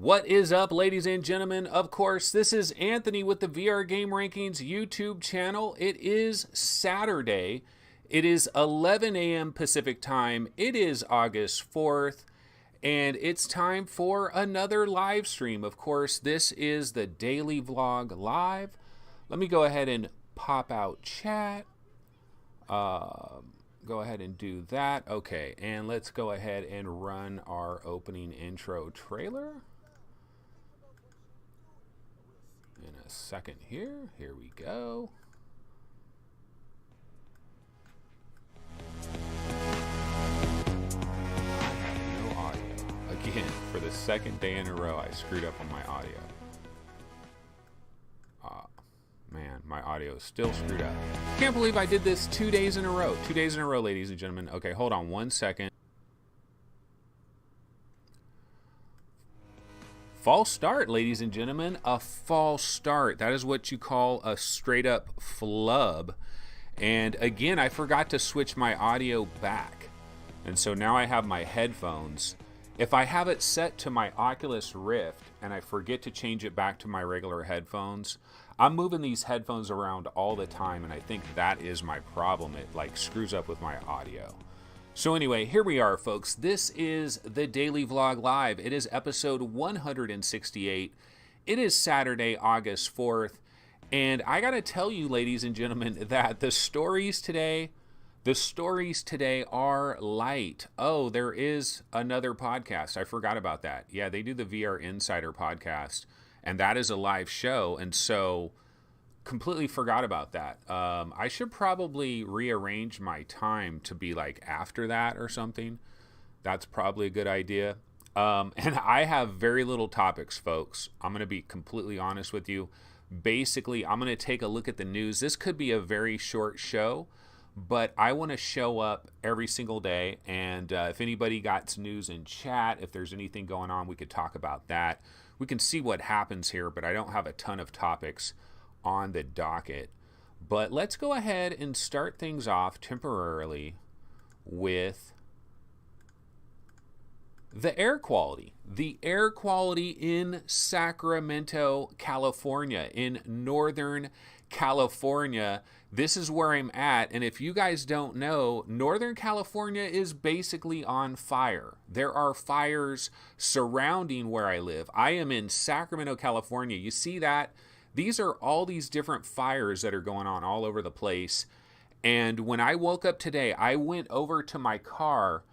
What is up, ladies and gentlemen? Of course, this is Anthony with the VR Game Rankings YouTube channel. It is Saturday. It is 11 a.m. Pacific time. It is August 4th, and it's time for another live stream. Of course, this is the Daily Vlog Live. Let me go ahead and pop out chat. Go ahead and do that. Okay, and let's go ahead and run our opening intro trailer. In a second here. Here we go. I have no audio. Again, for the second day in a row, I screwed up on my audio. Man, my audio is still screwed up. Can't believe I did this 2 days in a row. 2 days in a row, ladies and gentlemen. Okay, hold on 1 second. False start, ladies and gentlemen. A false start. That is what you call a straight up flub. And again, I forgot to switch my audio back. And so now I have my headphones. If I have it set to my Oculus Rift and I forget to change it back to my regular headphones, I'm moving these headphones around all the time, and I think that is my problem. It like screws up with my audio. So anyway, here we are, folks. This is the Daily Vlog Live. It is episode 168. It is Saturday, August 4th. And I got to tell you, ladies and gentlemen, that the stories today are light. Oh, there is another podcast. I forgot about that. Yeah, they do the VR Insider podcast, and that is a live show. And so completely forgot about that. I should probably rearrange my time to be like after that or something. That's probably a good idea. And I have very little topics, folks. I'm going to be completely honest with you. Basically, I'm going to take a look at the news. This could be a very short show, but I want to show up every single day. And if anybody got news in chat, if there's anything going on, we could talk about that. We can see what happens here, but I don't have a ton of topics on the docket. But let's go ahead and start things off temporarily with the air quality. The air quality in Sacramento, California, in Northern California. This is where I'm at, and if you guys don't know, Northern California is basically on fire. There are fires surrounding where I live. I am in Sacramento, California. You see that? These are all these different fires that are going on all over the place. And when I woke up today, I went over to my car,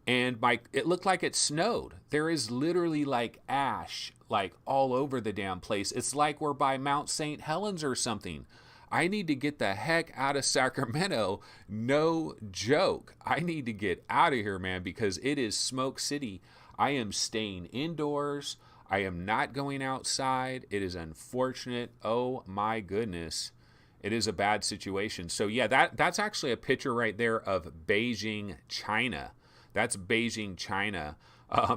and it looked like it snowed. There is literally like ash like all over the damn place. It's like we're by Mount St. Helens or something. I need to get the heck out of Sacramento. No joke. I need to get out of here, man, because it is Smoke City. I am staying indoors. I am not going outside. It is unfortunate. Oh my goodness. It is a bad situation. So yeah, that's actually a picture right there of Beijing, China. That's Beijing, China.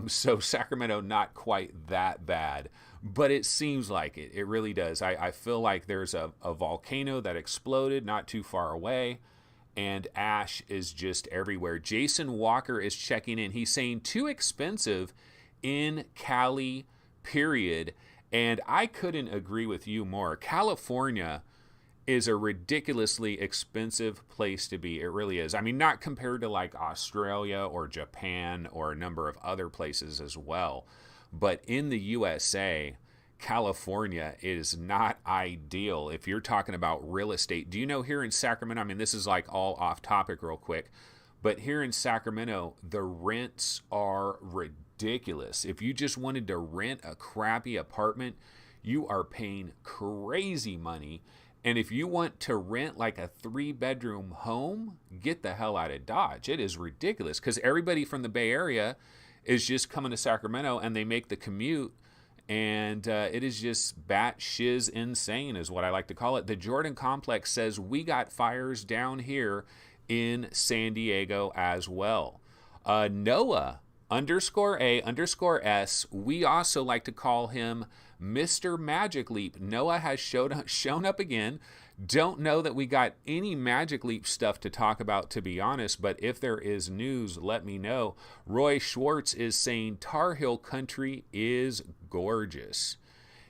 So Sacramento, not quite that bad, but it seems like it. It really does. I feel like there's a volcano that exploded not too far away, and ash is just everywhere. Jason Walker is checking in. He's saying too expensive in Cali, period. And I couldn't agree with you more. California is a ridiculously expensive place to be. It really is. I mean, not compared to like Australia or Japan or a number of other places as well. But in the USA, California is not ideal if you're talking about real estate. Do you know here in Sacramento, I mean, this is like all off topic real quick, but here in Sacramento, the rents are ridiculous. If you just wanted to rent a crappy apartment, you are paying crazy money. And if you want to rent like a 3-bedroom home, get the hell out of Dodge. It is ridiculous because everybody from the Bay Area is just coming to Sacramento and they make the commute. And it is just bat-shiz insane is what I like to call it. The Jordan Complex says we got fires down here in San Diego as well. NOAA underscore A underscore S. We also like to call him Mr. Magic Leap. Noah has shown up again. Don't know that we got any Magic Leap stuff to talk about, to be honest, but if there is news, let me know. Roy Schwartz is saying Tar Heel Country is gorgeous.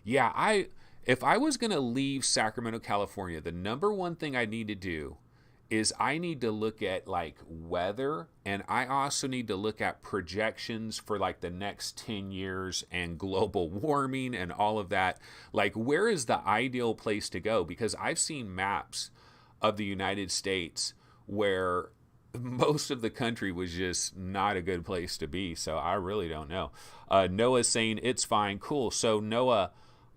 Yeah, if I was going to leave Sacramento, California, the number one thing I need to do is I need to look at like weather, and I also need to look at projections for like the next 10 years and global warming and all of that. Like, where is the ideal place to go? Because I've seen maps of the United States where most of the country was just not a good place to be. So I really don't know. Noah's saying it's fine. Cool. So Noah,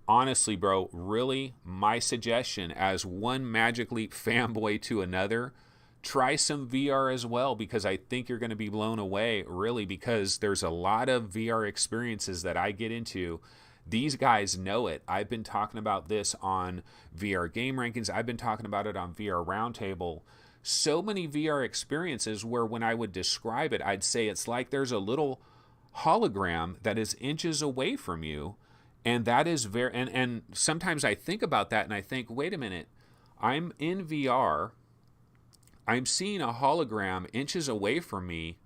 honestly, bro, really, my suggestion as one Magic Leap fanboy to another, try some VR as well, because I think you're going to be blown away, really, because there's a lot of VR experiences that I get into. These guys know it. I've been talking about this on VR Game Rankings. I've been talking about it on VR Roundtable. So many VR experiences where when I would describe it, I'd say it's like there's a little hologram that is inches away from you. And that is very, and sometimes I think about that and I think, wait a minute, I'm in VR, I'm seeing a hologram inches away from me,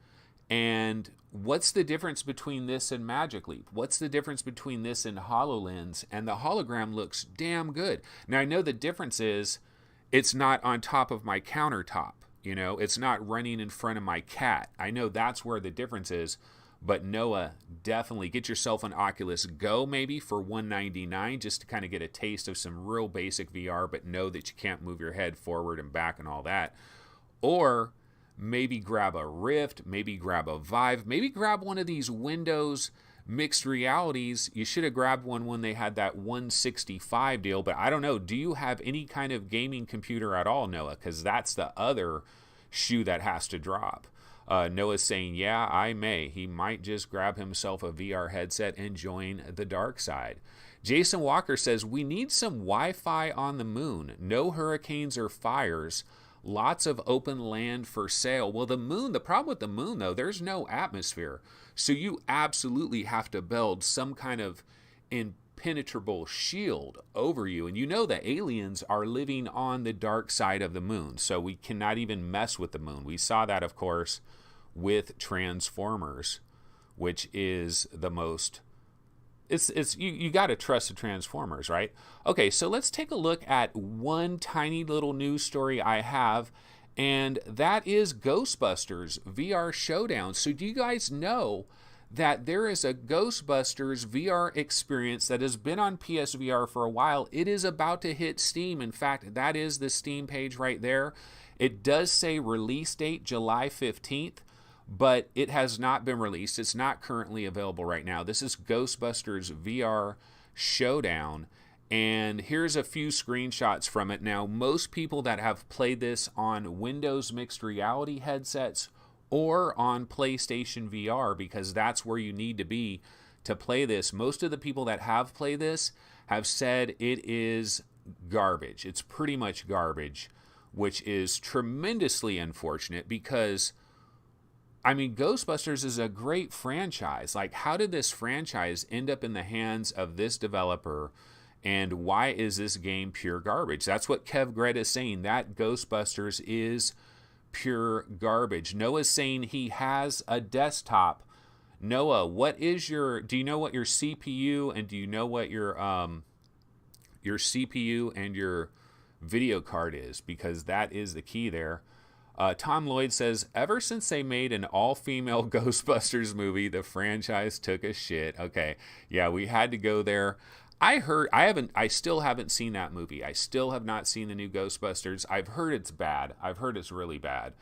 and what's the difference between this and Magic Leap? What's the difference between this and HoloLens? And the hologram looks damn good. Now, I know the difference is it's not on top of my countertop, it's not running in front of my cat. I know that's where the difference is. But Noah, definitely get yourself an Oculus Go maybe for $199 just to kind of get a taste of some real basic VR, but know that you can't move your head forward and back and all that. Or maybe grab a Rift, maybe grab a Vive, maybe grab one of these Windows mixed realities. You should have grabbed one when they had that 165 deal, but I don't know. Do you have any kind of gaming computer at all, Noah? Because that's the other shoe that has to drop. Noah's saying, yeah, I may. He might just grab himself a VR headset and join the dark side. Jason Walker says, we need some Wi-Fi on the moon. No hurricanes or fires. Lots of open land for sale. Well, the problem with the moon, though, there's no atmosphere. So you absolutely have to build some kind of impenetrable shield over you. And you know that aliens are living on the dark side of the moon. So we cannot even mess with the moon. We saw that, of course, with Transformers, which is the most, you got to trust the Transformers, right? Okay, so let's take a look at one tiny little news story I have, and that is Ghostbusters VR Showdown. So do you guys know that there is a Ghostbusters VR experience that has been on PSVR for a while? It is about to hit Steam. In fact, that is the Steam page right there. It does say release date July 15th, but it has not been released. It's not currently available right now. This is Ghostbusters VR Showdown, and here's a few screenshots from it. Now, most people that have played this on Windows mixed reality headsets or on PlayStation VR, because that's where you need to be to play this, most of the people that have played this have said it is garbage. It's pretty much garbage, which is tremendously unfortunate because, I mean, Ghostbusters is a great franchise. Like, how did this franchise end up in the hands of this developer, and why is this game pure garbage? That's what Kev Gret is saying. That Ghostbusters is pure garbage. Noah's saying he has a desktop. Noah, do you know what your CPU, and do you know what your CPU and your video card is? Because that is the key there. Tom Lloyd says, ever since they made an all-female Ghostbusters movie, the franchise took a shit. Okay, yeah, we had to go there. I still haven't seen that movie. I still have not seen the new Ghostbusters. I've heard it's bad. I've heard it's really bad.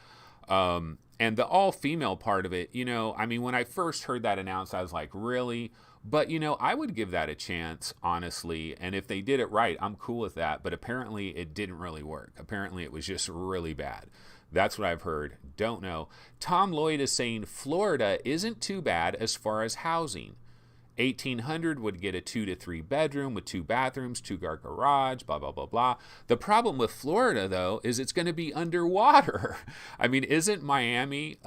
And the all-female part of it, I mean, when I first heard that announced, I was like, really? But, I would give that a chance, honestly. And if they did it right, I'm cool with that. But apparently it didn't really work. Apparently it was just really bad. That's what I've heard. Don't know. Tom Lloyd is saying Florida isn't too bad as far as housing. 1,800 would get a 2 to 3 bedroom with 2 bathrooms, 2-car garage, blah, blah, blah, blah. The problem with Florida, though, is it's going to be underwater. I mean, isn't Miami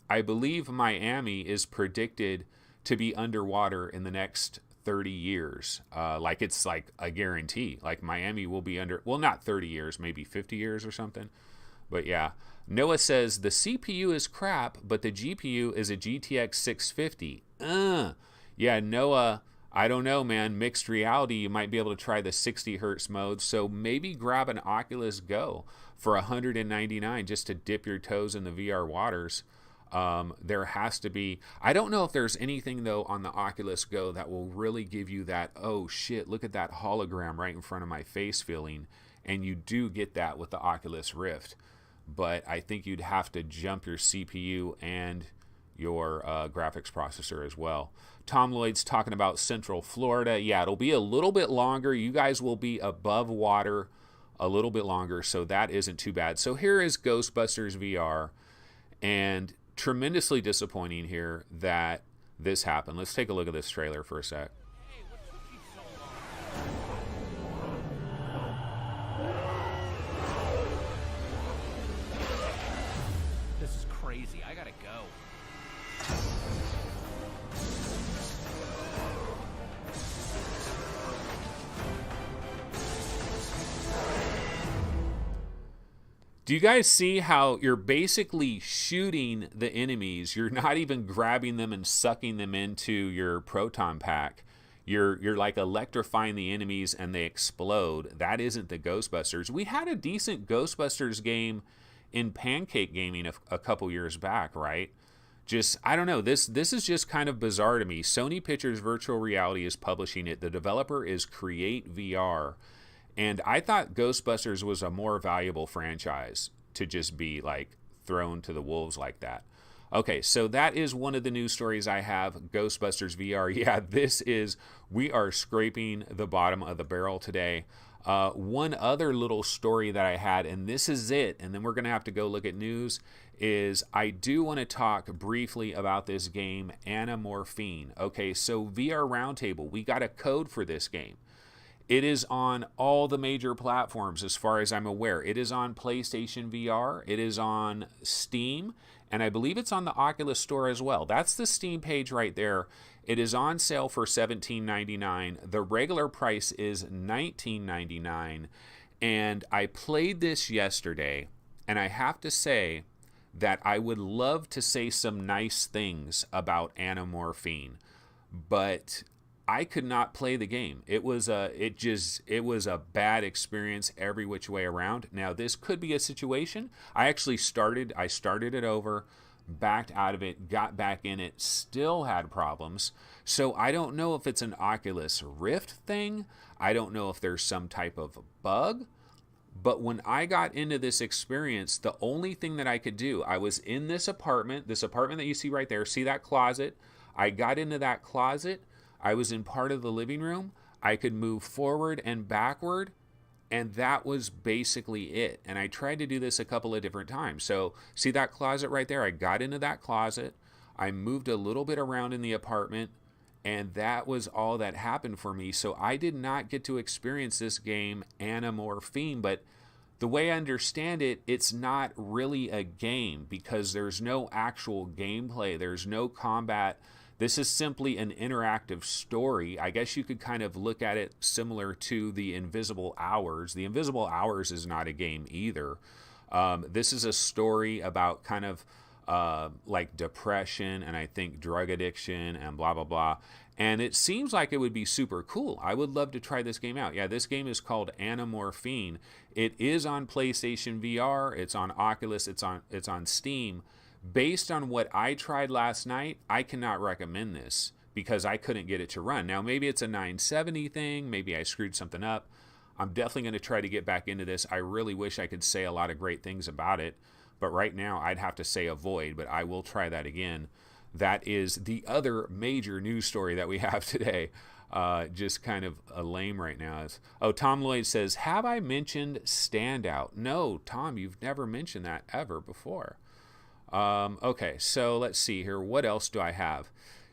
I believe Miami is predicted to be underwater in the next 30 years. Like it's like a guarantee. Like Miami will be under, well, not 30 years, maybe 50 years or something. But yeah, Noah says the CPU is crap, but the GPU is a GTX 650. Yeah, Noah, I don't know, man. Mixed reality, you might be able to try the 60 hertz mode. So maybe grab an Oculus Go for $199 just to dip your toes in the VR waters. There has to be, I don't know if there's anything though on the Oculus Go that will really give you that, oh shit, look at that hologram right in front of my face feeling. And you do get that with the Oculus Rift. But I think you'd have to jump your CPU and your graphics processor as well. Tom Lloyd's talking about Central Florida. Yeah, it'll be a little bit longer. You guys will be above water a little bit longer, so that isn't too bad. So here is Ghostbusters VR, and tremendously disappointing here that this happened. Let's take a look at this trailer for a sec. This is crazy. I gotta go. Do you guys see how you're basically shooting the enemies? You're not even grabbing them and sucking them into your proton pack. You're like electrifying the enemies and they explode. That isn't the Ghostbusters. We had a decent Ghostbusters game in Pancake Gaming a couple years back, right? Just, I don't know, this is just kind of bizarre to me. Sony Pictures Virtual Reality is publishing it. The developer is Create VR. And I thought Ghostbusters was a more valuable franchise to just be like thrown to the wolves like that. Okay, so that is one of the news stories I have, Ghostbusters VR. Yeah, we are scraping the bottom of the barrel today. One other little story that I had, and this is it, and then we're going to have to go look at news, is I do want to talk briefly about this game, Anamorphine. Okay, so VR Roundtable, we got a code for this game. It is on all the major platforms as far as I'm aware. It is on PlayStation VR, it is on Steam, and I believe it's on the Oculus Store as well. That's the Steam page right there. It is on sale for $17.99. The regular price is $19.99. And I played this yesterday, and I have to say that I would love to say some nice things about Anamorphine, but I could not play the game. It was a bad experience every which way around. Now this could be a situation. I started it over, backed out of it, got back in it, still had problems. So I don't know if it's an Oculus Rift thing. I don't know if there's some type of bug. But when I got into this experience, the only thing that I could do, I was in this apartment that you see right there. See that closet? I got into that closet. I was in part of the living room. I could move forward and backward, and that was basically it. And I tried to do this a couple of different times. So see that closet right there? I got into that closet. I moved a little bit around in the apartment, and that was all that happened for me. So I did not get to experience this game, Anamorphine, but the way I understand it, it's not really a game because there's no actual gameplay. There's no combat. This is simply an interactive story. I guess you could kind of look at it similar to The Invisible Hours. The Invisible Hours is not a game either. This is a story about kind of like depression and I think drug addiction and blah, blah, blah. And it seems like it would be super cool. I would love to try this game out. Yeah, this game is called Anamorphine. It is on PlayStation VR. It's on Oculus. It's on Steam. Based on what I tried last night, I cannot recommend this because I couldn't get it to run. Now, maybe it's a 970 thing. Maybe I screwed something up. I'm definitely going to try to get back into this. I really wish I could say a lot of great things about it. But right now, I'd have to say avoid, but I will try that again. That is the other major news story that we have today. Just kind of a lame right now. Tom Lloyd says, have I mentioned Standout? No, Tom, you've never mentioned that ever before. Okay, so let's see here. What else do I have?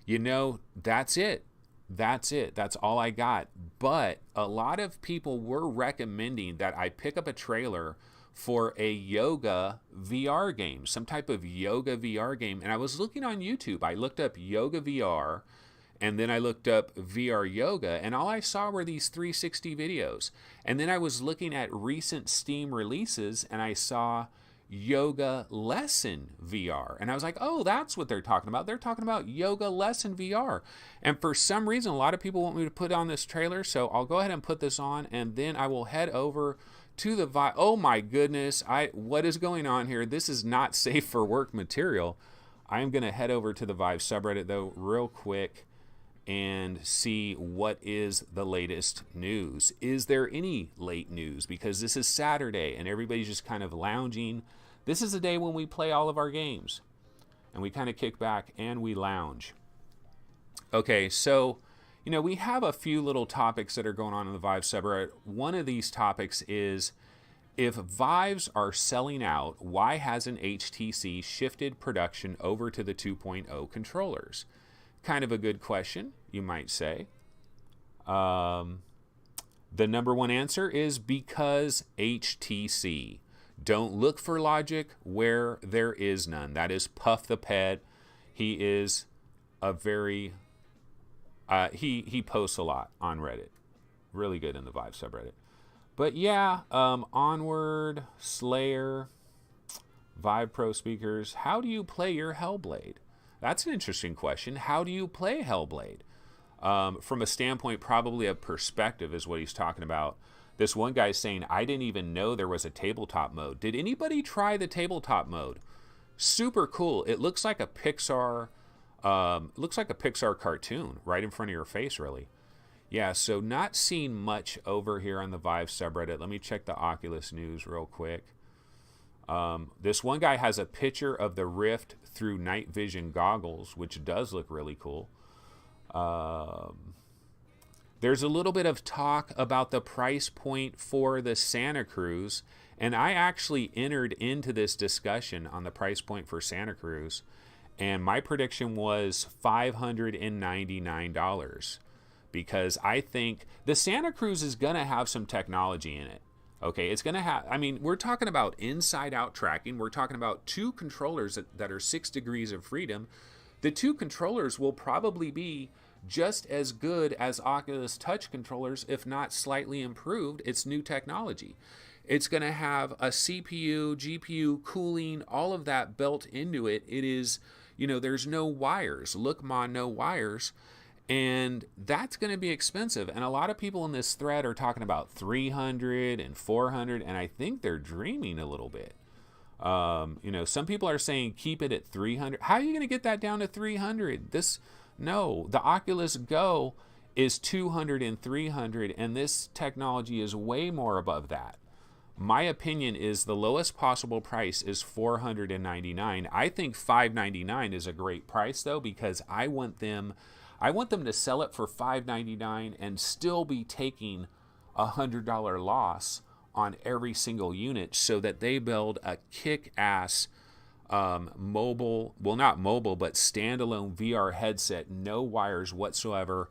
That's it. That's all I got. But a lot of people were recommending that I pick up a trailer for a yoga VR game, some type of yoga VR game. And I was looking on YouTube. I looked up yoga VR, and then I looked up VR yoga, and all I saw were these 360 videos. And then I was looking at recent Steam releases, and I saw yoga lesson VR. And I was like, oh, that's what they're talking about. They're talking about yoga lesson VR. And for some reason, a lot of people want me to put on this trailer, so I'll go ahead and put this on, and then I will head over to the Vive. Oh my goodness, what is going on here? This is not safe for work material. I'm going to head over to the Vive subreddit, though, real quick and see what is the latest news. Is there any late news? Because this is Saturday and everybody's just kind of lounging. This is a day when we play all of our games and we kind of kick back and we lounge. Okay, so, we have a few little topics that are going on in the Vive subreddit. One of these topics is, if Vives are selling out, why hasn't HTC shifted production over to the 2.0 controllers? Kind of a good question, you might say. The number one answer is because HTC. Don't look for logic where there is none. That is Puff the Pet. He is a very... he posts a lot on Reddit. Really good in the Vive subreddit. But yeah, Onward, Slayer, Vive Pro speakers. How do you play your Hellblade? That's an interesting question. How do you play Hellblade? From a standpoint, probably a perspective is what he's talking about. This one guy's saying, I didn't even know there was a tabletop mode. Did anybody try the tabletop mode? Super cool. It looks like a Pixar cartoon right in front of your face, really. Yeah, so not seeing much over here on the Vive subreddit. Let me check the Oculus news real quick. This one guy has a picture of the Rift through night vision goggles, which does look really cool. There's a little bit of talk about the price point for the Santa Cruz, and I actually entered into this discussion on the price point for Santa Cruz, and my prediction was $599, because I think the Santa Cruz is going to have some technology in it. Okay, it's going to have, we're talking about inside-out tracking. We're talking about two controllers that are 6 degrees of freedom. The two controllers will probably be just as good as Oculus Touch controllers, if not slightly improved. It's new technology. It's going to have a CPU, GPU, cooling, all of that built into it. It is, there's no wires. Look, Ma, no wires. And that's going to be expensive. And a lot of people in this thread are talking about $300 and $400, and I think they're dreaming a little bit. Some people are saying keep it at $300. How are you going to get that down to $300? The Oculus Go is $200 and $300, and this technology is way more above that. My opinion is the lowest possible price is $499. I think $599 is a great price, though, because I want them to sell it for $599 and still be taking $100 loss on every single unit, so that they build a kick-ass mobile, well, not mobile, but standalone VR headset, no wires whatsoever,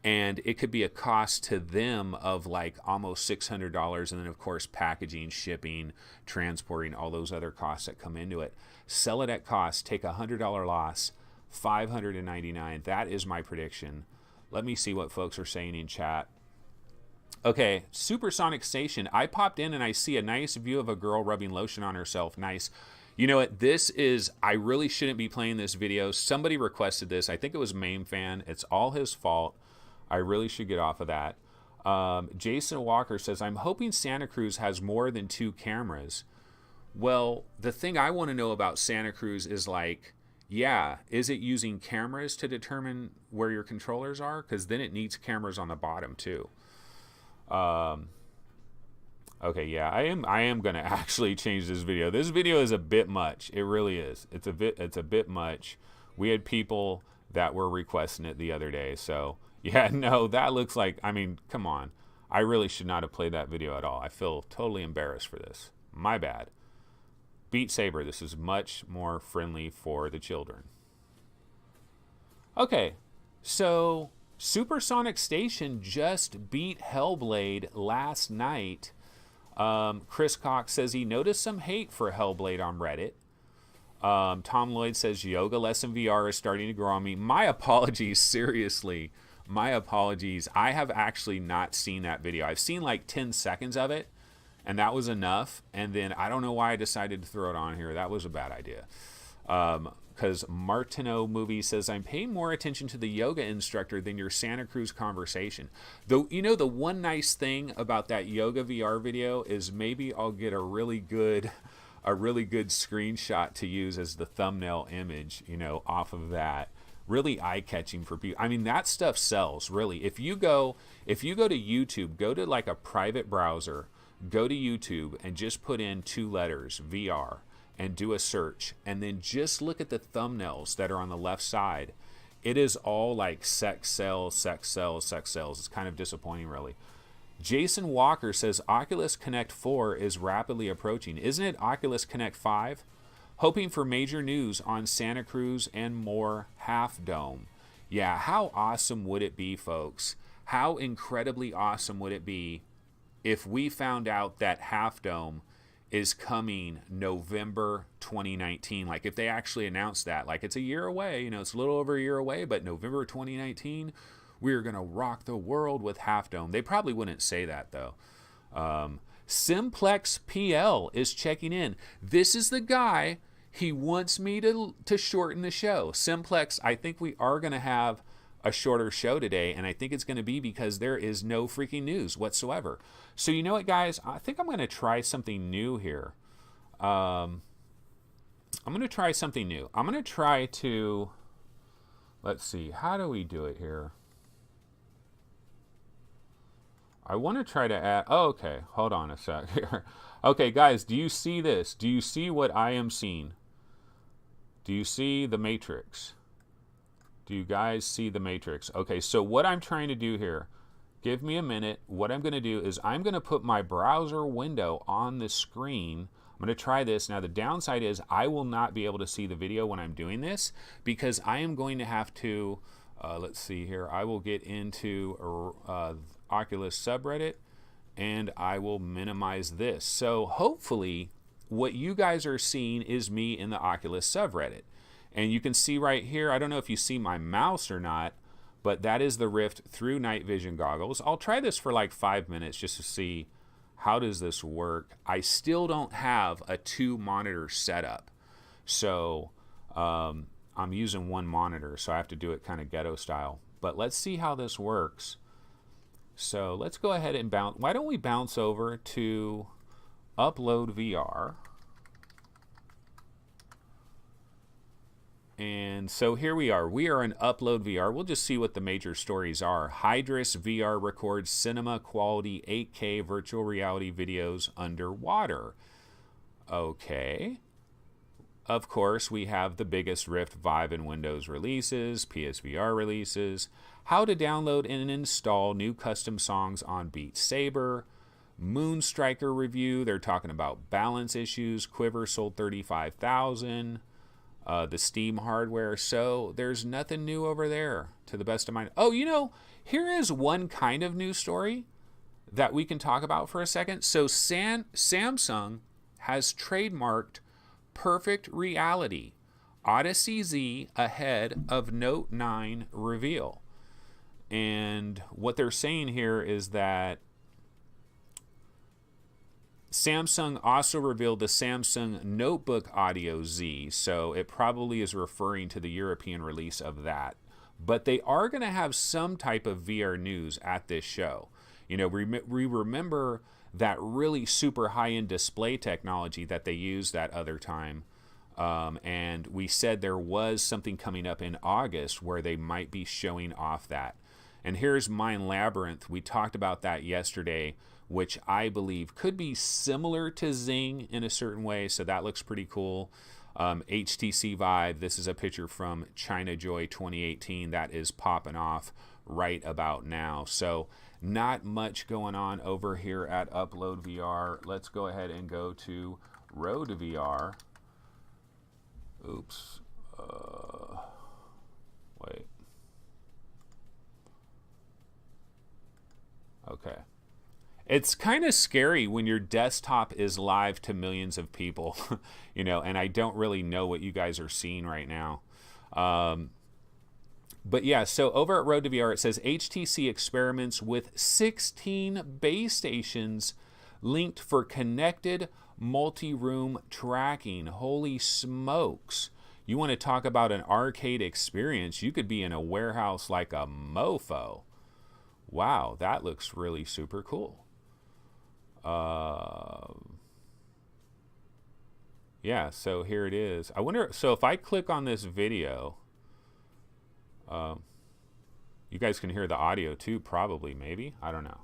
and it could be a cost to them of like almost $600, and then of course packaging, shipping, transporting, all those other costs that come into it. Sell it at cost, take $100 loss, $599. That is my prediction. Let me see what folks are saying in chat. Okay, Supersonic Station. I popped in and I see a nice view of a girl rubbing lotion on herself. Nice. You know what? I really shouldn't be playing this video. Somebody requested this. I think it was Mame Fan. It's all his fault. I really should get off of that. Jason Walker says, I'm hoping Santa Cruz has more than 2 cameras. Well, the thing I want to know about Santa Cruz is is it using cameras to determine where your controllers are? Because then it needs cameras on the bottom too. Okay, yeah, I am gonna actually change this video. This video is a bit much. It really is. It's a bit much. We had people that were requesting it the other day. So yeah, no, that looks like, come on. I really should not have played that video at all. I feel totally embarrassed for this. My bad. Beat Saber, this is much more friendly for the children. Okay, so Supersonic Station just beat Hellblade last night. Chris Cox says he noticed some hate for Hellblade on Reddit. Tom Lloyd says yoga lesson VR is starting to grow on me. My apologies, seriously. My apologies. I have actually not seen that video. I've seen like 10 seconds of it, and that was enough. And then I don't know why I decided to throw it on here. That was a bad idea. Because Martineau Movie says, I'm paying more attention to the yoga instructor than your Santa Cruz conversation. Though, you know, the one nice thing about that yoga VR video is maybe I'll get a really good screenshot to use as the thumbnail image, you know, off of that. Really eye-catching for people. I mean, that stuff sells, really. If you go to YouTube, go to like a private browser, go to YouTube and just put in 2 letters, VR, and do a search, and then just look at the thumbnails that are on the left side. It is all like sex sells, sex sells, sex sells. It's kind of disappointing, really. Jason Walker says Oculus Connect 4 is rapidly approaching. Isn't it Oculus Connect 5? Hoping for major news on Santa Cruz and more Half Dome. Yeah, how awesome would it be, folks? How incredibly awesome would it be if we found out that Half Dome is coming November 2019? Like if they actually announced that, like it's a year away, you know, it's a little over a year away, but November 2019, we're going to rock the world with Half Dome. They probably wouldn't say that though. Simplex PL is checking in. This is the guy. He wants me to shorten the show. Simplex, I think we are going to have a shorter show today, and I think it's going to be because there is no freaking news whatsoever. So you know what, guys? I think I'm going to try something new here. I'm going to try something new. I'm going to try to, let's see, how do we do it here? I want to try to add, oh, okay, hold on a sec here. Okay, guys, do you see this? Do you see what I am seeing? Do you see the Matrix? Do you guys see the Matrix? Okay, so what I'm trying to do here, give me a minute. What I'm going to do is I'm going to put my browser window on the screen. I'm going to try this. Now, the downside is I will not be able to see the video when I'm doing this because I am going to have to, let's see here, I will get into Oculus subreddit and I will minimize this. So hopefully what you guys are seeing is me in the Oculus subreddit. And you can see right here, I don't know if you see my mouse or not, but that is the Rift through night vision goggles. I'll try this for like 5 minutes just to see how does this work. I still don't have a 2 monitor setup. So I'm using 1 monitor, so I have to do it kind of ghetto style. But let's see how this works. So let's go ahead and bounce. Why don't we bounce over to Upload VR? And so here we are. We are in Upload VR. We'll just see what the major stories are. Hydrus VR records cinema quality 8K virtual reality videos underwater. Okay. Of course, we have the biggest Rift, Vive, and Windows releases, PSVR releases, how to download and install new custom songs on Beat Saber, Moonstriker review. They're talking about balance issues. Quiver sold 35,000. The Steam hardware. So there's nothing new over there to the best of my... Oh, you know, here is one kind of news story that we can talk about for a second. So Samsung has trademarked Perfect Reality Odyssey Z ahead of Note 9 reveal. And what they're saying here is that Samsung also revealed the Samsung Notebook Audio Z, so it probably is referring to the European release of that. But they are going to have some type of VR news at this show. You know, we remember that really super high-end display technology that they used that other time. And we said there was something coming up in August where they might be showing off that. And here's Mind Labyrinth. We talked about that yesterday, which I believe could be similar to Zing in a certain way. So that looks pretty cool. HTC Vive, this is a picture from China Joy 2018 that is popping off right about now. So not much going on over here at Upload VR. Let's go ahead and go to Road VR. Oops. Wait. Okay. It's kind of scary when your desktop is live to millions of people, and I don't really know what you guys are seeing right now. But yeah, so over at Road to VR, it says HTC experiments with 16 base stations linked for connected multi-room tracking. Holy smokes. You want to talk about an arcade experience? You could be in a warehouse like a mofo. Wow, that looks really super cool. Yeah, so here it is. I wonder, so if I click on this video, you guys can hear the audio too, probably, maybe. I don't know.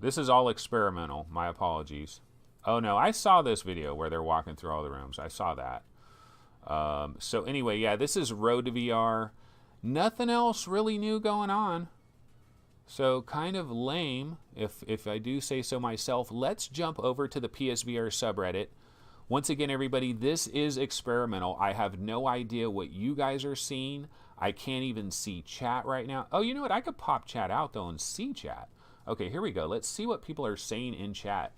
This is all experimental. My apologies. Oh no, I saw this video where they're walking through all the rooms. I saw that. So anyway, yeah, this is Road to VR. Nothing else really new going on. So kind of lame, if I do say so myself. Let's jump over to the PSVR subreddit. Once again, everybody, this is experimental. I have no idea what you guys are seeing. I can't even see chat right now. Oh, you know what? I could pop chat out, though, and see chat. Okay, here we go. Let's see what people are saying in chat.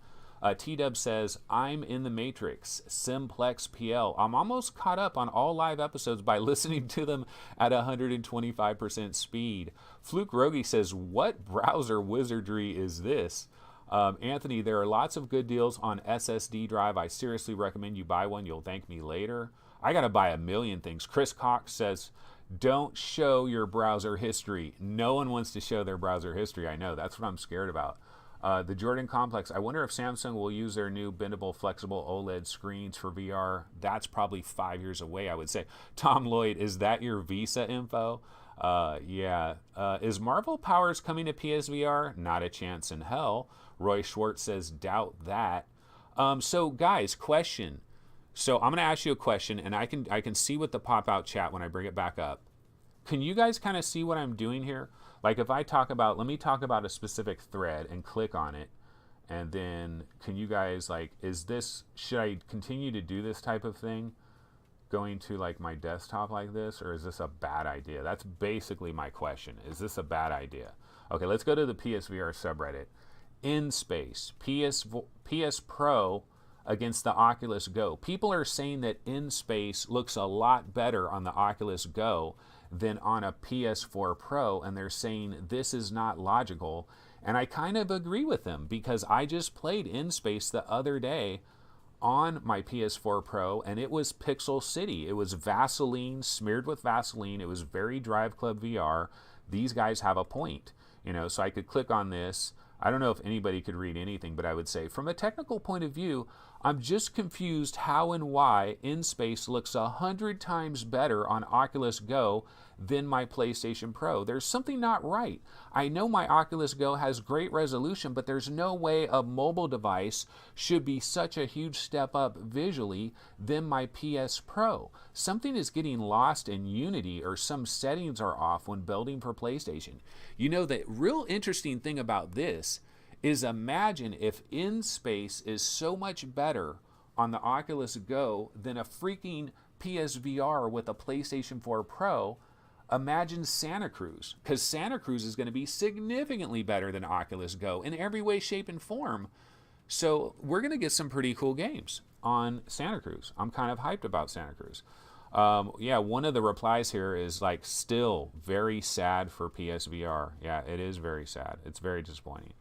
T-Dub says, I'm in the Matrix, Simplex PL. I'm almost caught up on all live episodes by listening to them at 125% speed. Fluke Rogi says, what browser wizardry is this? Anthony, there are lots of good deals on SSD drive. I seriously recommend you buy one. You'll thank me later. I got to buy a million things. Chris Cox says, don't show your browser history. No one wants to show their browser history. I know. That's what I'm scared about. The Jordan Complex, I wonder if Samsung will use their new bendable, flexible OLED screens for VR. That's probably 5 years away, I would say. Tom Lloyd, is that your Visa info? Yeah. Is Marvel Powers coming to PSVR? Not a chance in hell. Roy Schwartz says, doubt that. So, guys, question. So I'm going to ask you a question, and I can see what the pop-out chat when I bring it back up. Can you guys kind of see what I'm doing here? Like if I talk about, let me talk about a specific thread and click on it, and then can you guys like, should I continue to do this type of thing going to like my desktop like this, or is this a bad idea? That's basically my question. Is this a bad idea? Okay, let's go to the PSVR subreddit. In space, PS Pro against the Oculus Go. People are saying that in space looks a lot better on the Oculus Go than on a PS4 Pro, and they're saying this is not logical. And I kind of agree with them because I just played In Space the other day on my PS4 Pro, and it was Pixel City. It was Vaseline, smeared with Vaseline. It was very Drive Club VR. These guys have a point, so I could click on this. I don't know if anybody could read anything, but I would say from a technical point of view, I'm just confused how and why In Space looks 100 times better on Oculus Go than my PlayStation Pro. There's something not right. I know my Oculus Go has great resolution, but there's no way a mobile device should be such a huge step up visually than my PS Pro. Something is getting lost in Unity, or some settings are off when building for PlayStation. The real interesting thing about this is imagine if In Space is so much better on the Oculus Go than a freaking PSVR with a PlayStation 4 Pro. Imagine Santa Cruz, because Santa Cruz is going to be significantly better than Oculus Go in every way, shape, and form. So we're going to get some pretty cool games on Santa Cruz. I'm kind of hyped about Santa Cruz. Yeah, one of the replies here is like, still very sad for PSVR. Yeah, it is very sad. It's very disappointing.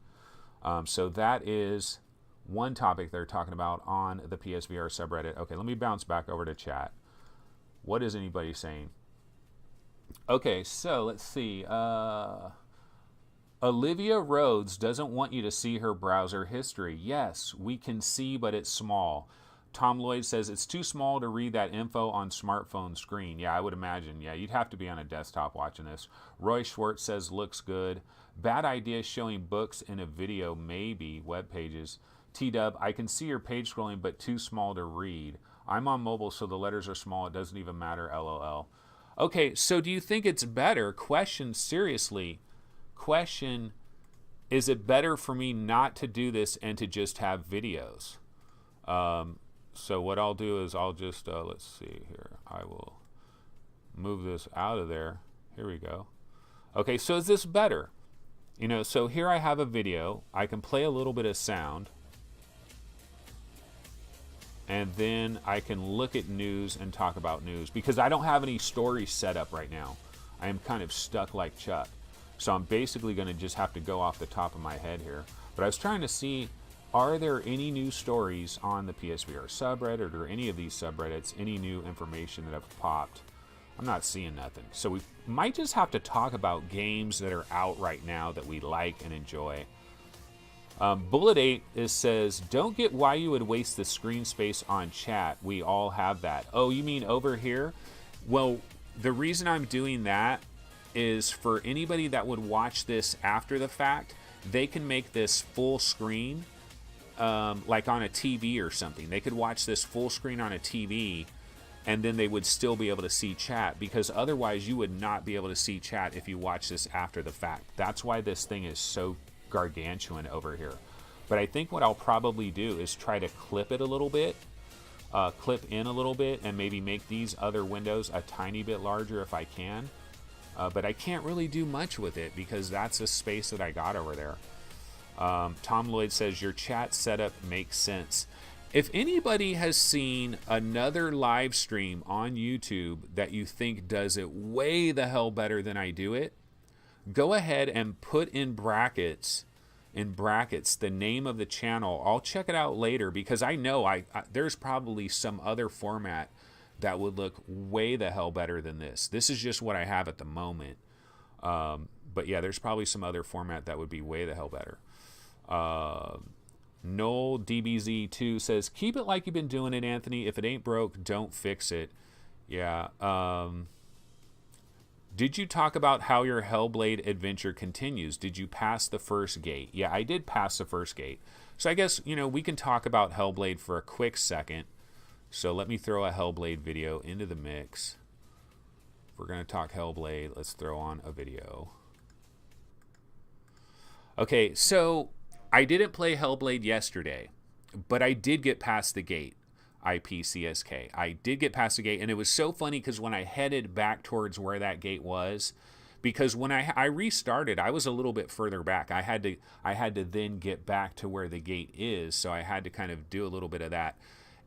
So that is one topic they're talking about on the PSVR subreddit. Okay, let me bounce back over to chat. What is anybody saying? Okay, so let's see. Olivia Rhodes doesn't want you to see her browser history. Yes, we can see, but it's small. Tom Lloyd says it's too small to read that info on smartphone screen. Yeah, I would imagine. Yeah, you'd have to be on a desktop watching this. Roy Schwartz says looks good. Bad idea showing books in a video, maybe. Web pages. T-Dub, I can see your page scrolling, but too small to read. I'm on mobile, so the letters are small. It doesn't even matter, LOL. Okay, so do you think it's better? Question, seriously. Question, is it better for me not to do this and to just have videos? So what I'll do is I'll just, let's see here. I will move this out of there. Here we go. Okay, so is this better? You know, so here I have a video. I can play a little bit of sound. And then I can look at news and talk about news because I don't have any stories set up right now. I am kind of stuck like Chuck. So I'm basically going to just have to go off the top of my head here. But I was trying to see, are there any new stories on the PSVR subreddit or any of these subreddits, any new information that have popped? I'm not seeing nothing. So we might just have to talk about games that are out right now that we like and enjoy. Bullet 8 says, don't get why you would waste the screen space on chat. We all have that. Oh, you mean over here? Well, the reason I'm doing that is for anybody that would watch this after the fact, they can make this full screen, like on a TV or something. They could watch this full screen on a TV, and then they would still be able to see chat, because otherwise you would not be able to see chat if you watch this after the fact. That's why this thing is so gargantuan over here. But I think what I'll probably do is try to clip it a little bit, clip in a little bit, and maybe make these other windows a tiny bit larger if I can. But I can't really do much with it because that's a space that I got over there. Tom Lloyd says, your chat setup makes sense. If anybody has seen another live stream on YouTube that you think does it way the hell better than I do it, go ahead and put in brackets the name of the channel. I'll check it out later because I know there's probably some other format that would look way the hell better than this. This is just what I have at the moment. But yeah, there's probably some other format that would be way the hell better. Noel DBZ2 says, keep it like you've been doing it, Anthony. If it ain't broke, don't fix it. Yeah. Did you talk about how your Hellblade adventure continues? Did you pass the first gate? Yeah, I did pass the first gate. So I guess, we can talk about Hellblade for a quick second. So let me throw a Hellblade video into the mix. If we're going to talk Hellblade, let's throw on a video. Okay, so I didn't play Hellblade yesterday, but I did get past the gate. IPCSK. I did get past the gate, and it was so funny because when I headed back towards where that gate was, because when I restarted, I was a little bit further back. I had to then get back to where the gate is, so I had to kind of do a little bit of that.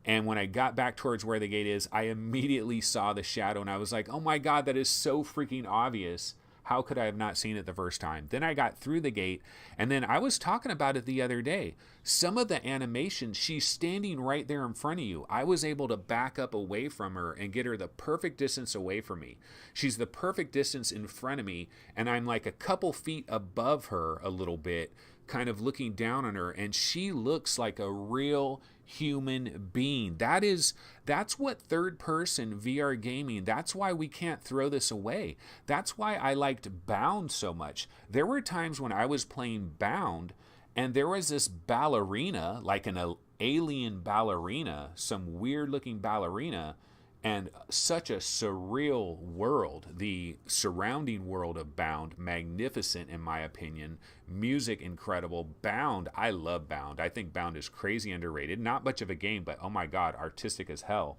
And when I got back towards where the gate is, I immediately saw the shadow, and I was like, oh my God, that is so freaking obvious. How could I have not seen it the first time? Then I got through the gate, and then I was talking about it the other day. Some of the animations, she's standing right there in front of you. I was able to back up away from her and get her the perfect distance away from me. She's the perfect distance in front of me, and I'm like a couple feet above her a little bit, kind of looking down on her, and she looks like a real human being. That's what third person VR gaming, that's why we can't throw this away. That's why I liked Bound so much. There were times when I was playing Bound and there was this ballerina, like an alien ballerina, some weird looking ballerina, and such a surreal world. The surrounding world of Bound, magnificent in my opinion. Music incredible. Bound, I love Bound. I think Bound is crazy underrated. Not much of a game, but oh my God, artistic as hell.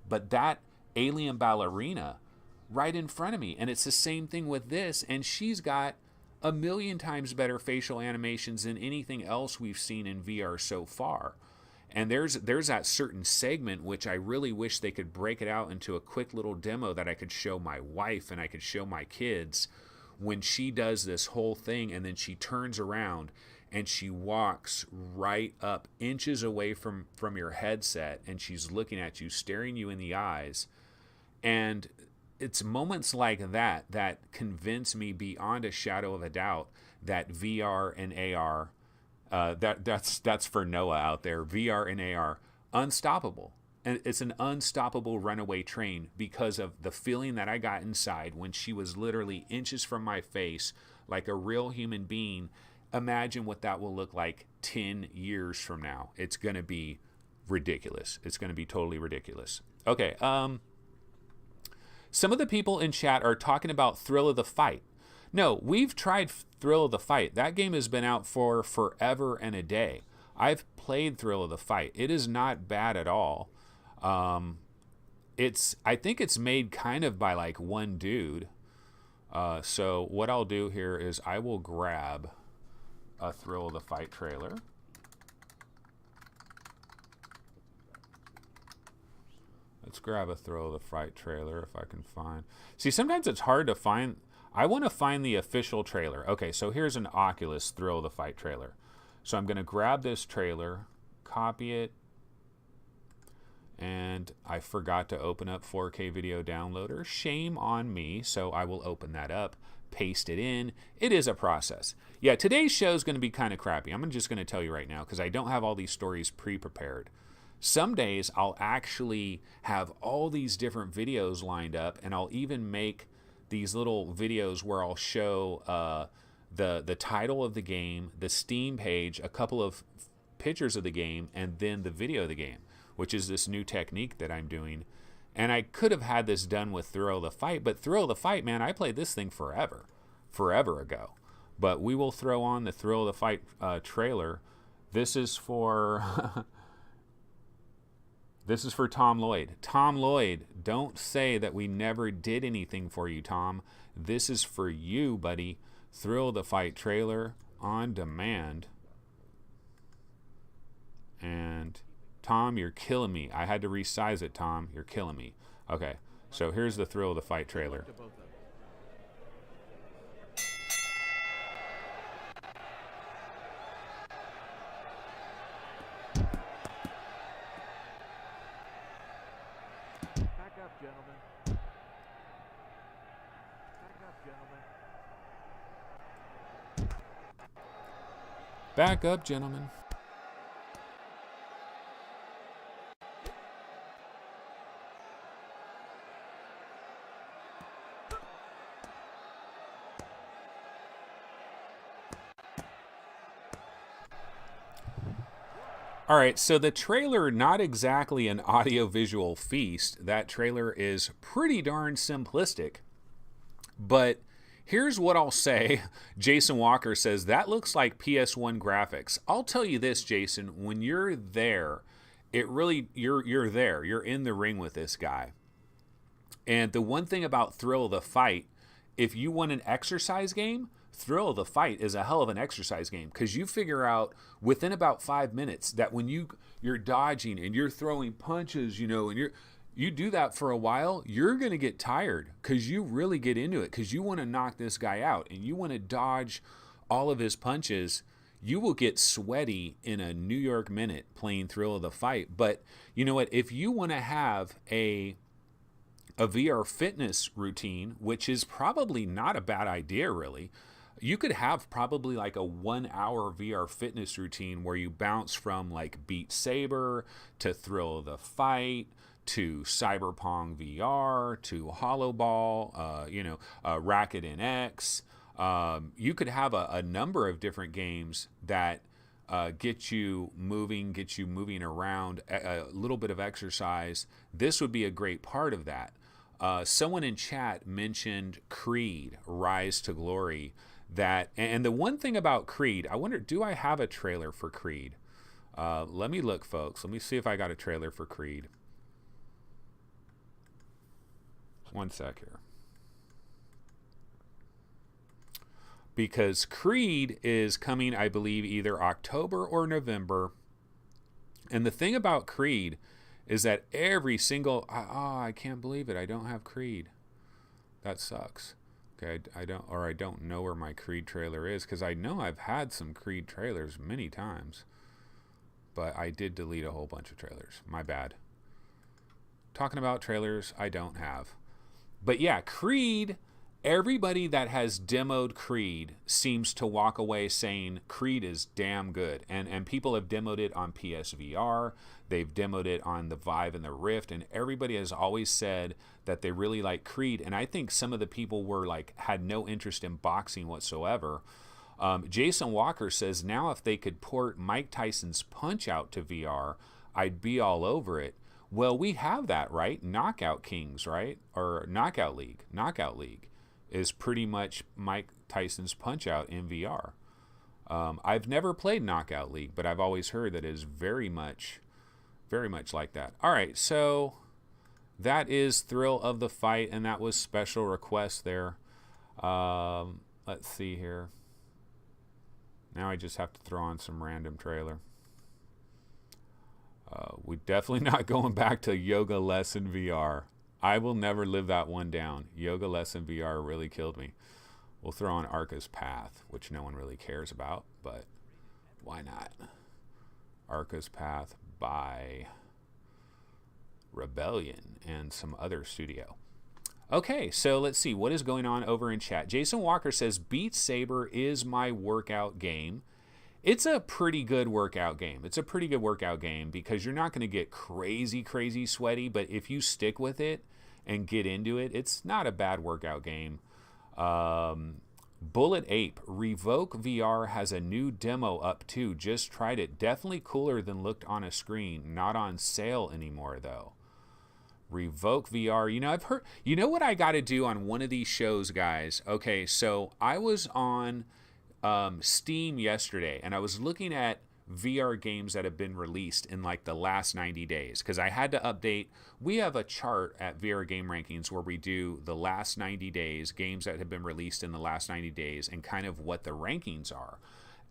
But that alien ballerina right in front of me, and it's the same thing with this, and she's got a million times better facial animations than anything else we've seen in VR so far. And there's that certain segment which I really wish they could break it out into a quick little demo that I could show my wife and I could show my kids, when she does this whole thing and then she turns around and she walks right up inches away from your headset and she's looking at you, staring you in the eyes. And it's moments like that that convince me beyond a shadow of a doubt that VR and AR, that's for Noah out there. VR and AR, unstoppable. And it's an unstoppable runaway train because of the feeling that I got inside when she was literally inches from my face, like a real human being. Imagine what that will look like 10 years from now. It's going to be ridiculous. It's going to be totally ridiculous. Okay. Some of the people in chat are talking about Thrill of the Fight. No, we've tried Thrill of the Fight. That game has been out for forever and a day. I've played Thrill of the Fight. It is not bad at all. I think it's made kind of by like one dude. So what I'll do here is I will grab a Thrill of the Fight trailer. Let's grab a Thrill of the Fight trailer if I can find. See, sometimes it's hard to find. I want to find the official trailer. Okay, so here's an Oculus Thrill of the Fight trailer. So I'm going to grab this trailer, copy it, and I forgot to open up 4K Video Downloader. Shame on me. So I will open that up, paste it in. It is a process. Yeah, today's show is going to be kind of crappy. I'm just going to tell you right now because I don't have all these stories pre-prepared. Some days I'll actually have all these different videos lined up, and I'll even make these little videos where I'll show the title of the game, the Steam page, a couple of pictures of the game, and then the video of the game, which is this new technique that I'm doing. And I could have had this done with Thrill of the Fight, but Thrill of the Fight, man, I played this thing forever ago. But we will throw on the Thrill of the Fight trailer. This is for this is for Tom Lloyd. Tom Lloyd, don't say that we never did anything for you, Tom. This is for you, buddy. Thrill of the Fight trailer on demand. And Tom, you're killing me. I had to resize it, Tom. You're killing me. Okay, so here's the Thrill of the Fight trailer. Back up, gentlemen. Back up, gentlemen. Back up, gentlemen. All right, so the trailer, not exactly an audio-visual feast. That trailer is pretty darn simplistic. But here's what I'll say. Jason Walker says, that looks like PS1 graphics. I'll tell you this, Jason, when you're there, it really, you're there. You're in the ring with this guy. And the one thing about Thrill of the Fight, if you want an exercise game, Thrill of the Fight is a hell of an exercise game because you figure out within about 5 minutes that when you're dodging and you're throwing punches, and you do that for a while, you're going to get tired because you really get into it because you want to knock this guy out and you want to dodge all of his punches. You will get sweaty in a New York minute playing Thrill of the Fight. But you know what? If you want to have a VR fitness routine, which is probably not a bad idea, really. You could have probably like a 1 hour VR fitness routine where you bounce from like Beat Saber to Thrill of the Fight to Cyberpunk VR to Hollow Ball, Racket NX. You could have a number of different games that get you moving around, a little bit of exercise. This would be a great part of that. Someone in chat mentioned Creed, Rise to Glory. And the one thing about Creed, I wonder, do I have a trailer for Creed? Let me look, folks. Let me see if I got a trailer for Creed. One sec here. Because Creed is coming, I believe, either October or November. And the thing about Creed is that every single... I can't believe it. I don't have Creed. That sucks. Okay, I don't know where my Creed trailer is because I know I've had some Creed trailers many times, but I did delete a whole bunch of trailers. My bad. Talking about trailers I don't have. But yeah, Creed, everybody that has demoed Creed seems to walk away saying Creed is damn good. And people have demoed it on PSVR. They've demoed it on the Vive and the Rift. And everybody has always said that they really like Creed. And I think some of the people had no interest in boxing whatsoever. Jason Walker says, now if they could port Mike Tyson's Punch-Out to VR, I'd be all over it. Well, we have that, right? Knockout Kings, right? Or Knockout League. Knockout League is pretty much Mike Tyson's Punch-Out in VR. I've never played Knockout League, but I've always heard that it is very much like that. All right, so that is Thrill of the Fight, and that was special request there. Let's see here. Now I just have to throw on some random trailer. We're definitely not going back to yoga lesson VR. I will never live that one down. Yoga lesson VR really killed me. We'll throw on Arca's Path, which no one really cares about, but why not? Arca's Path by Rebellion and some other studio. Okay, so let's see what is going on over in chat. Jason Walker says Beat Saber is my workout game. It's a pretty good workout game. It's a pretty good workout game because you're not going to get crazy sweaty, but if you stick with it and get into it, it's not a bad workout game. Bullet Ape, Revoke VR has a new demo up too. Just tried it. Definitely cooler than looked on a screen. Not on sale anymore though. Revoke VR. You know, I've heard, you know what I got to do on one of these shows, guys? Okay, so I was on Steam yesterday and I was looking at VR games that have been released in like the last 90 days because I had to update. We have a chart at VR Game Rankings where we do the last 90 days, games that have been released in the last 90 days and kind of what the rankings are.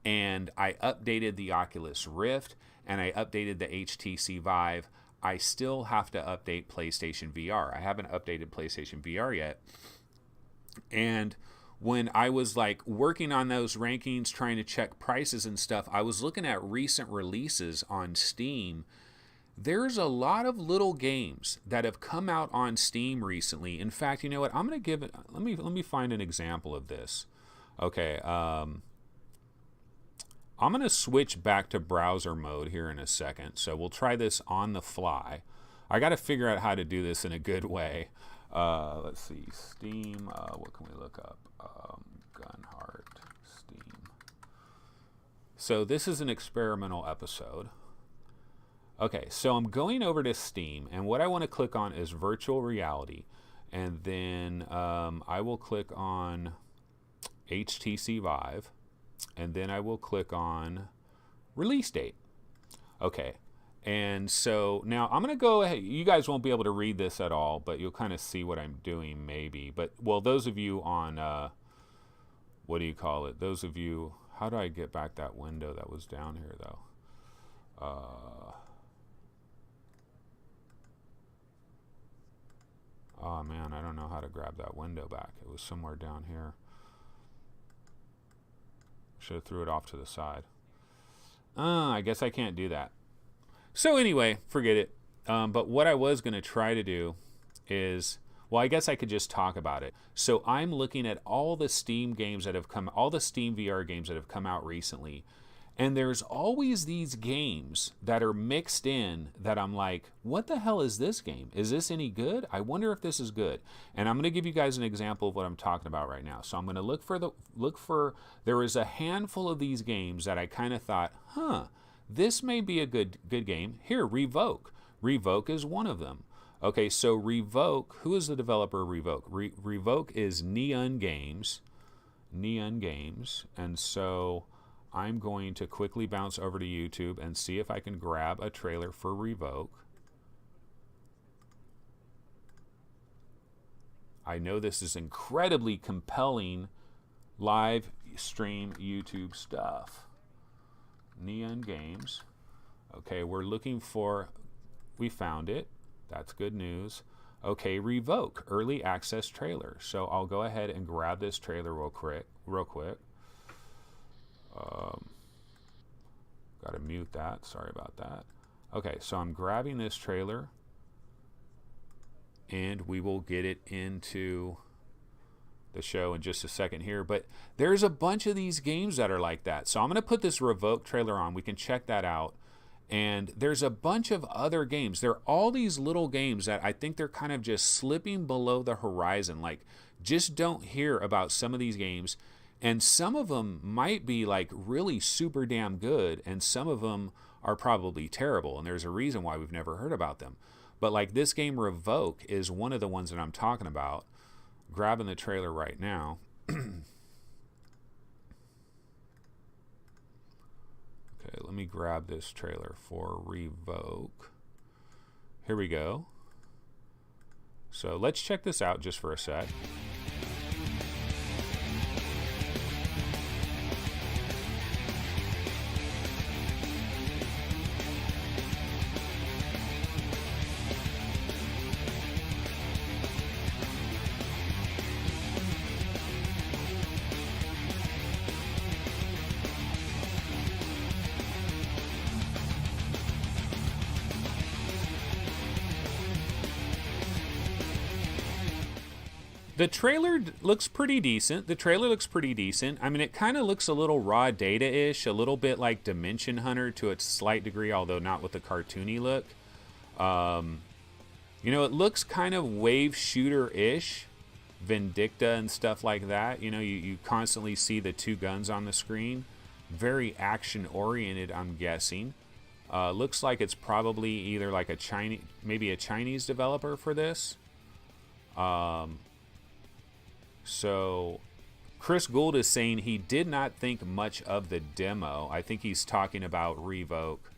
And I updated the Oculus Rift and I updated the HTC Vive. I still have to update PlayStation VR. I haven't updated PlayStation VR yet. And when I was like working on those rankings, trying to check prices and stuff, I was looking at recent releases on Steam. There's a lot of little games that have come out on Steam recently. In fact, you know what? I'm going to give it, let me find an example of this. Okay, I'm going to switch back to browser mode here in a second. So we'll try this on the fly. I got to figure out how to do this in a good way. Let's see, Steam, what can we look up? Gunheart, Steam. So this is an experimental episode. Okay, so I'm going over to Steam, and what I want to click on is virtual reality. And then I will click on HTC Vive, and then I will click on release date. Okay. And so now I'm going to go ahead. You guys won't be able to read this at all, but you'll kind of see what I'm doing maybe. But, well, those of you on, what do you call it? Those of you, how do I get back that window that was down here, though? Oh, man, I don't know how to grab that window back. It was somewhere down here. Should have threw it off to the side. I guess I can't do that. So anyway, forget it. But what I was going to try to do is, well, I guess I could just talk about it. So I'm looking at all the Steam games that have come, all the Steam VR games that have come out recently. And there's always these games that are mixed in that I'm like, what the hell is this game? Is this any good? I wonder if this is good. And I'm going to give you guys an example of what I'm talking about right now. So I'm going to look for, there was a handful of these games that I kind of thought, this may be a good game. Here, Revoke. Revoke is one of them. Okay, so Revoke, who is the developer of Revoke? Revoke is Neon Games. Neon Games. And so I'm going to quickly bounce over to YouTube and see if I can grab a trailer for Revoke. I know this is incredibly compelling live stream YouTube stuff. Neon Games. Okay, we're looking for, we found it. That's good news. Okay, Revoke, early access trailer. So I'll go ahead and grab this trailer real quick. Got to mute that. Sorry about that. Okay, so I'm grabbing this trailer and we will get it into the show in just a second here. But there's a bunch of these games that are like that. So I'm going to put this Revoke trailer on. We can check that out. And there's a bunch of other games. There are all these little games that I think they're kind of just slipping below the horizon. Like, just don't hear about some of these games. And some of them might be like really super damn good. And some of them are probably terrible. And there's a reason why we've never heard about them. But like this game Revoke is one of the ones that I'm talking about. Grabbing the trailer right now. Okay, let me grab this trailer for Revoke. Here we go. So let's check this out just for a sec. The trailer looks pretty decent. I mean, it kind of looks a little raw data-ish, a little bit like Dimension Hunter to a slight degree, although not with the cartoony look. You know, it looks kind of wave shooter-ish, Vindicta and stuff like that. You know, you constantly see the two guns on the screen. Very action-oriented, I'm guessing. Looks like it's probably either like a Chinese developer for this. So Chris Gould is saying he did not think much of the demo. I think he's talking about Revoke,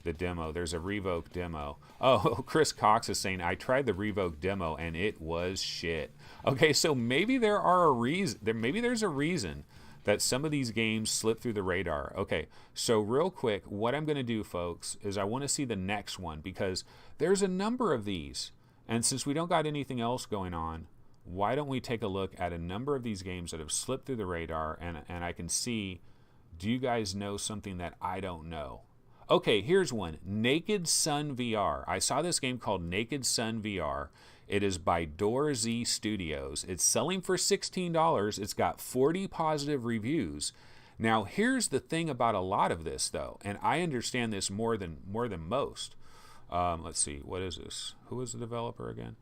the demo. There's a Revoke demo. Oh, Chris Cox is saying, I tried the Revoke demo and it was shit. Okay, so maybe there's a reason that some of these games slip through the radar. Okay, so real quick, what I'm going to do, folks, is I want to see the next one because there's a number of these. And since we don't got anything else going on, why don't we take a look at a number of these games that have slipped through the radar, and I can see, do you guys know something that I don't know? Okay, here's one. Naked Sun VR. I saw this game called Naked Sun VR. It is by DoorZ Studios. It's selling for $16. It's got 40 positive reviews. Now, here's the thing about a lot of this, though, and I understand this more than most. Let's see, what is this? Who is the developer again?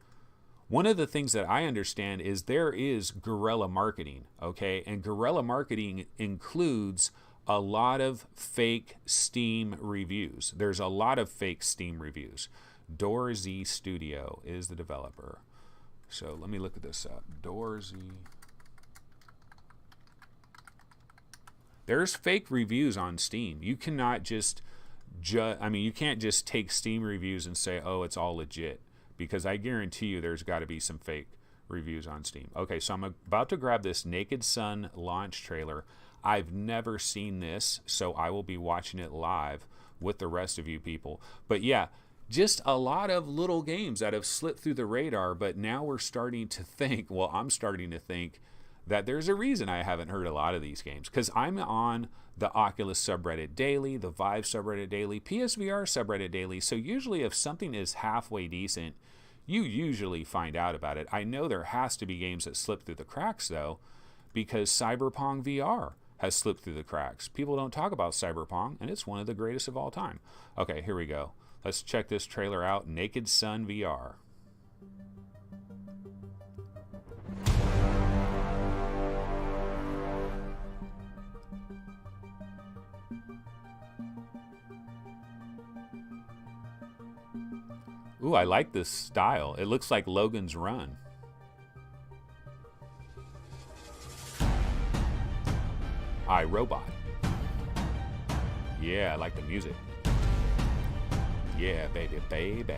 One of the things that I understand is there is guerrilla marketing, okay? And guerrilla marketing includes a lot of fake Steam reviews. There's a lot of fake Steam reviews. DoorZ Studio is the developer. So let me look at this up. DoorZ. There's fake reviews on Steam. You cannot just, you can't just take Steam reviews and say, oh, it's all legit. Because I guarantee you there's got to be some fake reviews on Steam. Okay, so I'm about to grab this Naked Sun launch trailer. I've never seen this, so I will be watching it live with the rest of you people. But yeah, just a lot of little games that have slipped through the radar, but now we're starting to think, well, I'm starting to think that there's a reason I haven't heard a lot of these games. Because I'm on the Oculus subreddit daily, the Vive subreddit daily, PSVR subreddit daily. So usually if something is halfway decent, you usually find out about it. I know there has to be games that slip through the cracks, though, because Cyberpunk VR has slipped through the cracks. People don't talk about Cyberpunk, and it's one of the greatest of all time. Okay, here we go. Let's check this trailer out. Naked Sun VR. Ooh, I like this style. It looks like Logan's Run. iRobot. Yeah, I like the music. Yeah, baby, baby.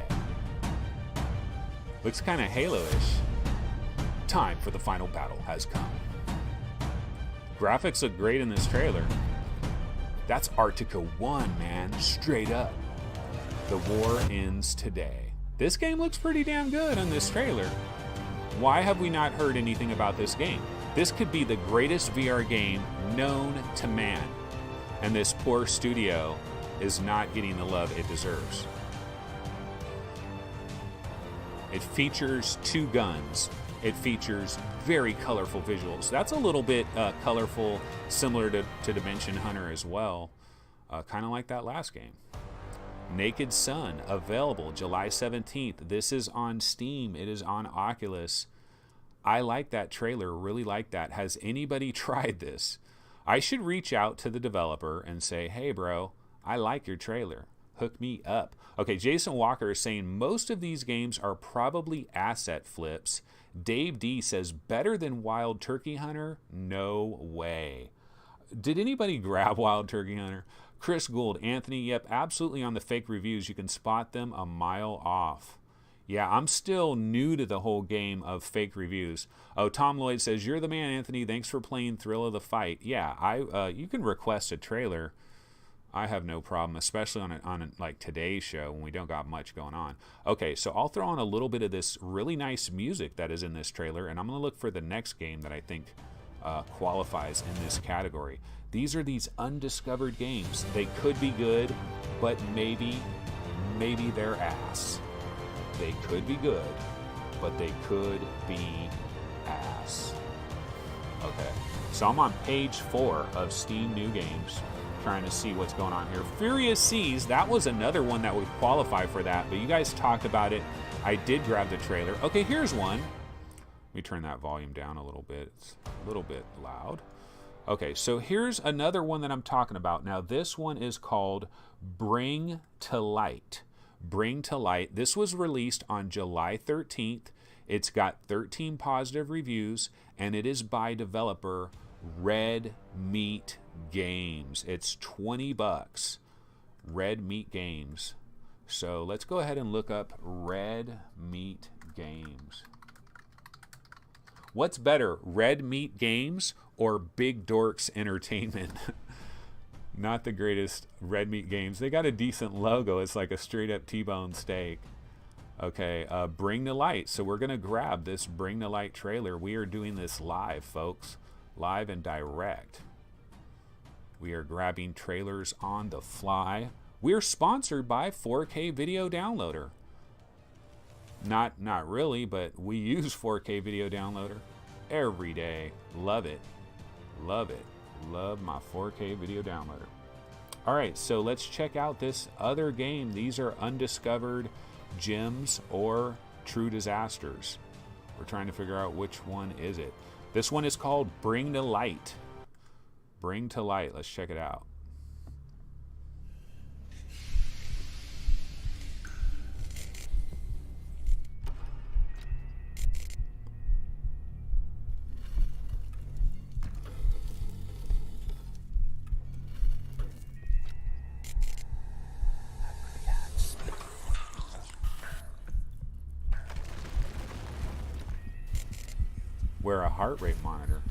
Looks kind of Halo-ish. Time for the final battle has come. Graphics look great in this trailer. That's Arctica 1, man. Straight up. The war ends today. This game looks pretty damn good on this trailer. Why have we not heard anything about this game? This could be the greatest VR game known to man. And this poor studio is not getting the love it deserves. It features two guns. It features very colorful visuals. That's a little bit colorful, similar to Dimension Hunter as well. Kind of like that last game. Naked Sun, available July 17th. This is on Steam. It is on Oculus. I like that trailer, really like that. Has anybody tried this? I should reach out to the developer and say, hey, bro, I like your trailer. Hook me up. Okay, Jason Walker is saying most of these games are probably asset flips. Dave D says, better than Wild Turkey Hunter? No way. Did anybody grab Wild Turkey Hunter? Chris Gould, Anthony, yep, absolutely on the fake reviews. You can spot them a mile off. Yeah, I'm still new to the whole game of fake reviews. Oh, Tom Lloyd says, you're the man, Anthony. Thanks for playing Thrill of the Fight. Yeah, you can request a trailer. I have no problem, especially on like today's show when we don't got much going on. Okay, so I'll throw on a little bit of this really nice music that is in this trailer, and I'm going to look for the next game that I think qualifies in this category. These are these undiscovered games. They could be good, but maybe they're ass. They could be good, but they could be Seas. Okay, so I'm on page 4 of Steam New Games, trying to see what's going on here. Furious Seas, that was another one that would qualify for that, but you guys talked about it. I did grab the trailer. Okay, here's one. Let me turn that volume down a little bit. It's a little bit loud. Okay, so here's another one that I'm talking about. Now, this one is called Bring to Light. Bring to Light. This was released on July 13th. It's got 13 positive reviews, and it is by developer Red Meat Games. It's $20. Red Meat Games. So let's go ahead and look up Red Meat Games. What's better, Red Meat Games or Big Dorks Entertainment? Not the greatest Red Meat Games. They got a decent logo. It's like a straight up T-bone steak. Okay, Bring to Light. So we're going to grab this Bring to Light trailer. We are doing this live, folks. Live and direct. We are grabbing trailers on the fly. We're sponsored by 4K Video Downloader. Not really, but we use 4K Video Downloader every day. Love it. Love it. Love my 4K Video Downloader. All right, so let's check out this other game. These are undiscovered gems or true disasters. We're trying to figure out which one is it. This one is called Bring to Light. Bring to Light. Let's check it out. Wear a heart rate monitor.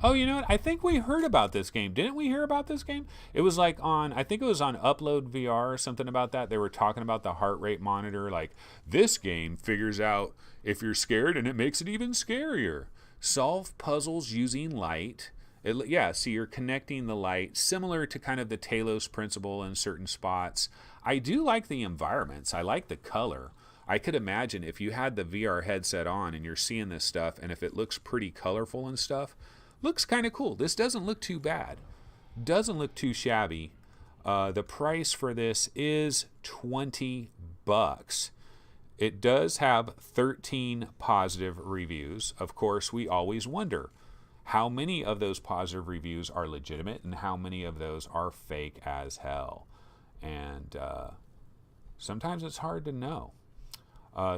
Oh, you know what? I think we heard about this game. Didn't we hear about this game? It was like on, I think it was on Upload VR or something about that. They were talking about the heart rate monitor. Like, this game figures out if you're scared and it makes it even scarier. Solve puzzles using light. Yeah, so you're connecting the light, similar to kind of the Talos principle in certain spots. I do like the environments. I like the color. I could imagine if you had the VR headset on and you're seeing this stuff, and if it looks pretty colorful and stuff, looks kind of cool. This doesn't look too bad. Doesn't look too shabby. The price for this is $20. It does have 13 positive reviews. Of course, we always wonder how many of those positive reviews are legitimate and how many of those are fake as hell. And sometimes it's hard to know.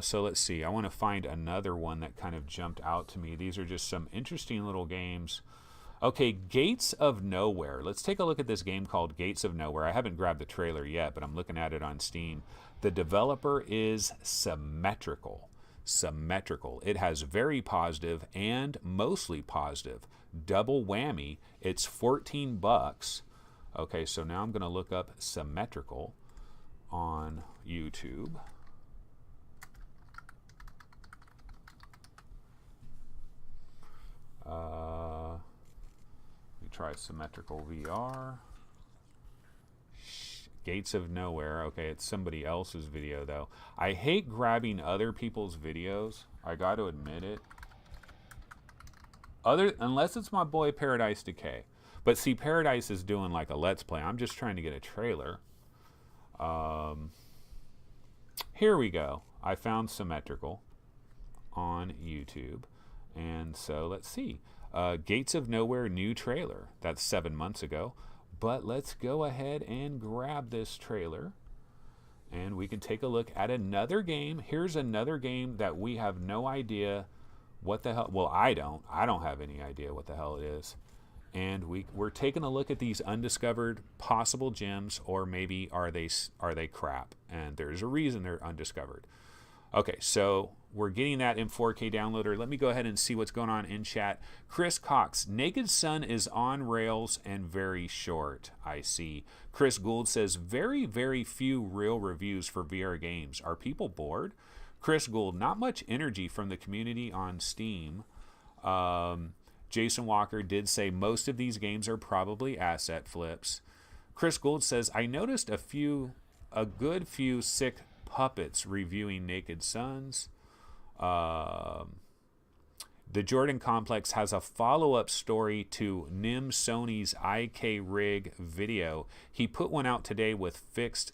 So let's see. I want to find another one that kind of jumped out to me. These are just some interesting little games. Okay, Gates of Nowhere. Let's take a look at this game called Gates of Nowhere. I haven't grabbed the trailer yet, but I'm looking at it on Steam. The developer is Symmetrical. Symmetrical. It has very positive and mostly positive. Double whammy. It's $14. Okay, so now I'm going to look up Symmetrical on YouTube. Let me try Symmetrical VR. Gates of Nowhere. Okay, it's somebody else's video though. I hate grabbing other people's videos. I got to admit it. Unless it's my boy Paradise Decay. But see, Paradise is doing like a Let's Play. I'm just trying to get a trailer. Here we go. I found Symmetrical on YouTube. And so let's see. Gates of Nowhere new trailer. That's 7 months ago. But let's go ahead and grab this trailer. And we can take a look at another game. Here's another game that we have no idea what the hell. Well, I don't. I don't have any idea what the hell it is. And we're taking a look at these undiscovered possible gems, or maybe are they crap? And there's a reason they're undiscovered. Okay, so we're getting that in 4K downloader. Let me go ahead and see what's going on in chat. Chris Cox, Naked Sun is on rails and very short. I see. Chris Gould says, very, very few real reviews for VR games. Are people bored? Chris Gould, not much energy from the community on Steam. Jason Walker did say most of these games are probably asset flips. Chris Gould says, I noticed a good few sick Puppets reviewing Naked Sons. The Jordan Complex has a follow-up story to Nim Sony's IK Rig video. He put one out today with fixed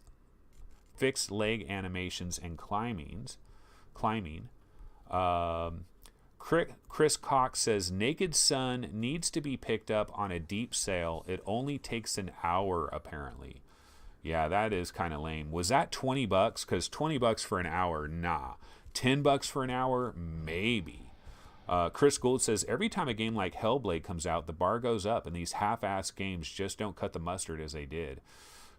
leg animations and climbing. Chris Cox says Naked Sun needs to be picked up on a deep sale. It only takes an hour apparently. Yeah, that is kind of lame. Was that $20? Because $20 for an hour, nah. $10 for an hour, maybe. Chris Gould says, every time a game like Hellblade comes out, the bar goes up, and these half-assed games just don't cut the mustard as they did.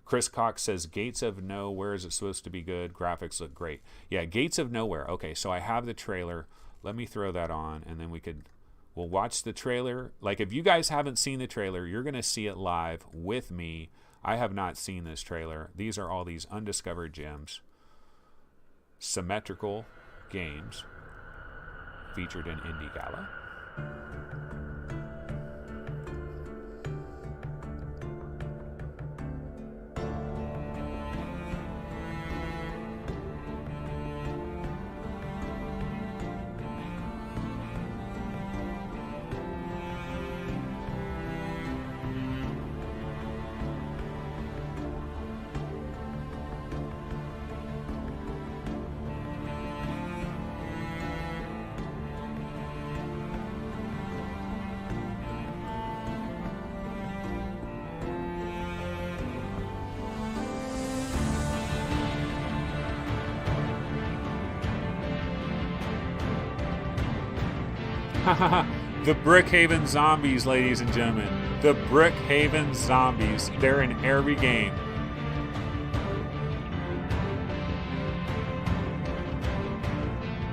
Chris Cox says, Gates of Nowhere, is it supposed to be good? Graphics look great. Yeah, Gates of Nowhere. Okay, so I have the trailer. Let me throw that on, and then we'll watch the trailer. Like, if you guys haven't seen the trailer, you're going to see it live with me. I have not seen this trailer. These are all these undiscovered gems. Symmetrical games. Featured in Indie Gala. The Brookhaven Zombies, ladies and gentlemen. The Brookhaven Zombies. They're in every game.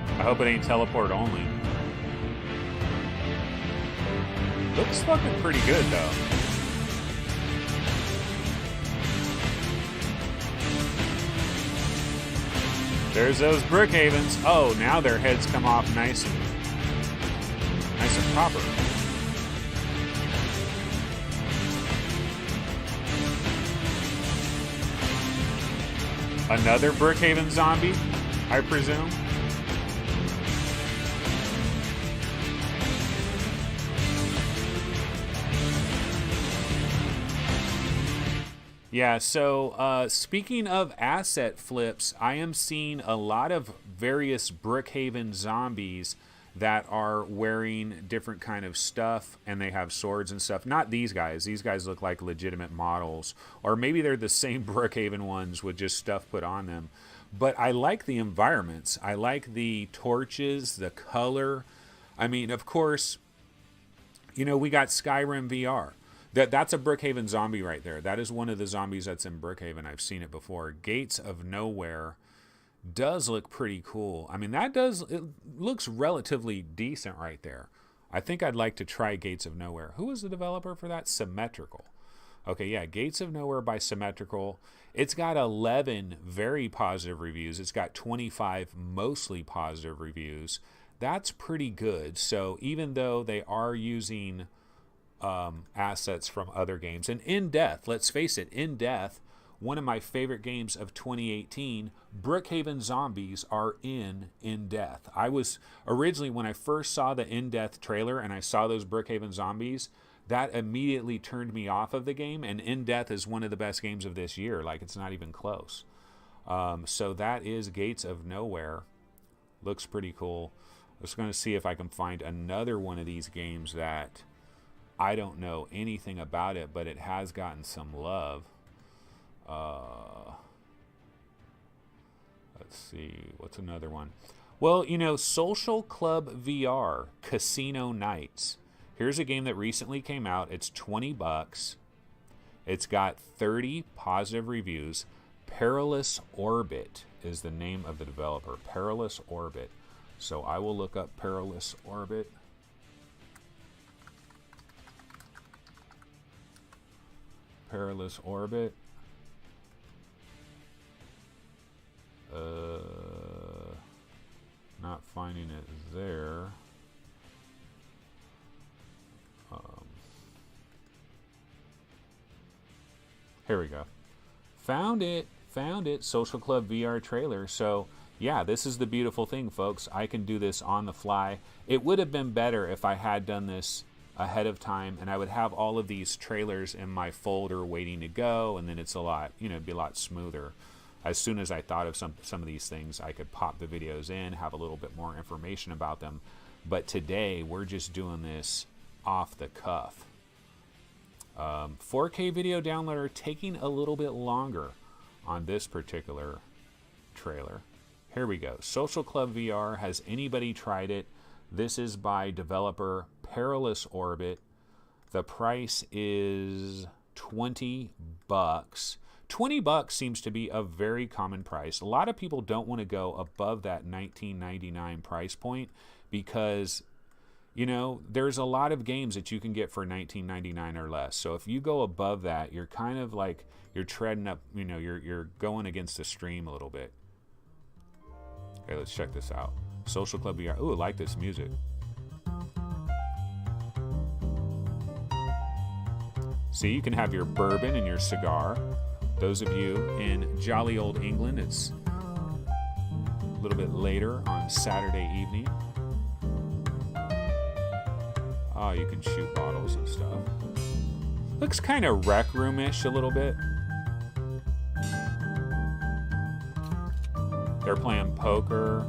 I hope it ain't teleport only. Looks fucking pretty good, though. There's those Brookhavens. Oh, now their heads come off nice and proper. Another Brookhaven zombie, I presume. Yeah, so speaking of asset flips, I am seeing a lot of various Brookhaven zombies that are wearing different kind of stuff, and they have swords and stuff. Not these guys. These guys look like legitimate models. Or maybe they're the same Brookhaven ones with just stuff put on them. But I like the environments. I like the torches, the color. I mean, of course, you know, we got Skyrim VR. That's a Brookhaven zombie right there. That is one of the zombies that's in Brookhaven. I've seen it before. Gates of Nowhere does look pretty cool. I mean, it looks relatively decent right there. I think I'd like to try Gates of Nowhere. Who was the developer for that? Symmetrical. Okay, yeah, Gates of Nowhere by Symmetrical. It's got 11 very positive reviews. It's got 25 mostly positive reviews. That's pretty good. So even though they are using assets from other games, and In Death, let's face it, In Death, one of my favorite games of 2018, Brookhaven Zombies are in Death. I was originally, when I first saw the In Death trailer and I saw those Brookhaven Zombies, that immediately turned me off of the game, and In Death is one of the best games of this year. Like, it's not even close. So that is Gates of Nowhere. Looks pretty cool. I was going to see if I can find another one of these games that I don't know anything about it, but it has gotten some love. Let's see, what's another one? Well, you know, Social Club VR, Casino Nights. Here's a game that recently came out. It's $20. It's got 30 positive reviews. Perilous Orbit is the name of the developer. Perilous Orbit. So I will look up Perilous Orbit. Perilous Orbit. Not finding it there. Here we go. Found it. found it. Social Club VR trailer. So, yeah, this is the beautiful thing, folks. I can do this on the fly. It would have been better if I had done this ahead of time, and I would have all of these trailers in my folder waiting to go, and then it's a lot, it'd be a lot smoother. As soon as I thought of some of these things, I could pop the videos in, have a little bit more information about them. But today, we're just doing this off the cuff. 4K video downloader taking a little bit longer on this particular trailer. Here we go. Social Club VR. Has anybody tried it? This is by developer Perilous Orbit. The price is $20. $20 seems to be a very common price. A lot of people don't want to go above that $19.99 price point because, there's a lot of games that you can get for $19.99 or less. So if you go above that, you're kind of like you're treading up, you're going against the stream a little bit. Okay, let's check this out. Social Club VR. Ooh, I like this music. See, you can have your bourbon and your cigar. Those of you in jolly old England, it's a little bit later on Saturday evening. Oh, you can shoot bottles and stuff. Looks kind of rec room-ish a little bit. They're playing poker.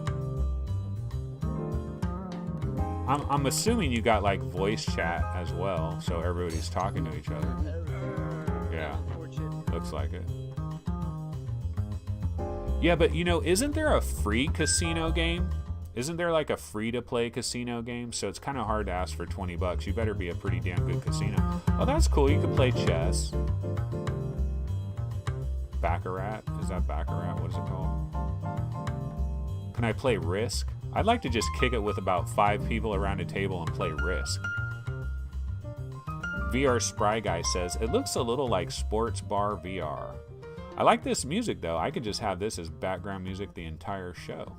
I'm assuming you got like voice chat as well, so everybody's talking to each other. Yeah, looks like it. Yeah, but isn't there a free casino game? Isn't there like a free-to-play casino game? So it's kind of hard to ask for $20. You better be a pretty damn good casino. Oh, that's cool. You can play chess. Baccarat? Is that Baccarat? What is it called? Can I play Risk? I'd like to just kick it with about 5 people around a table and play Risk. VR Spry Guy says, it looks a little like Sports Bar VR. I like this music, though. I could just have this as background music the entire show.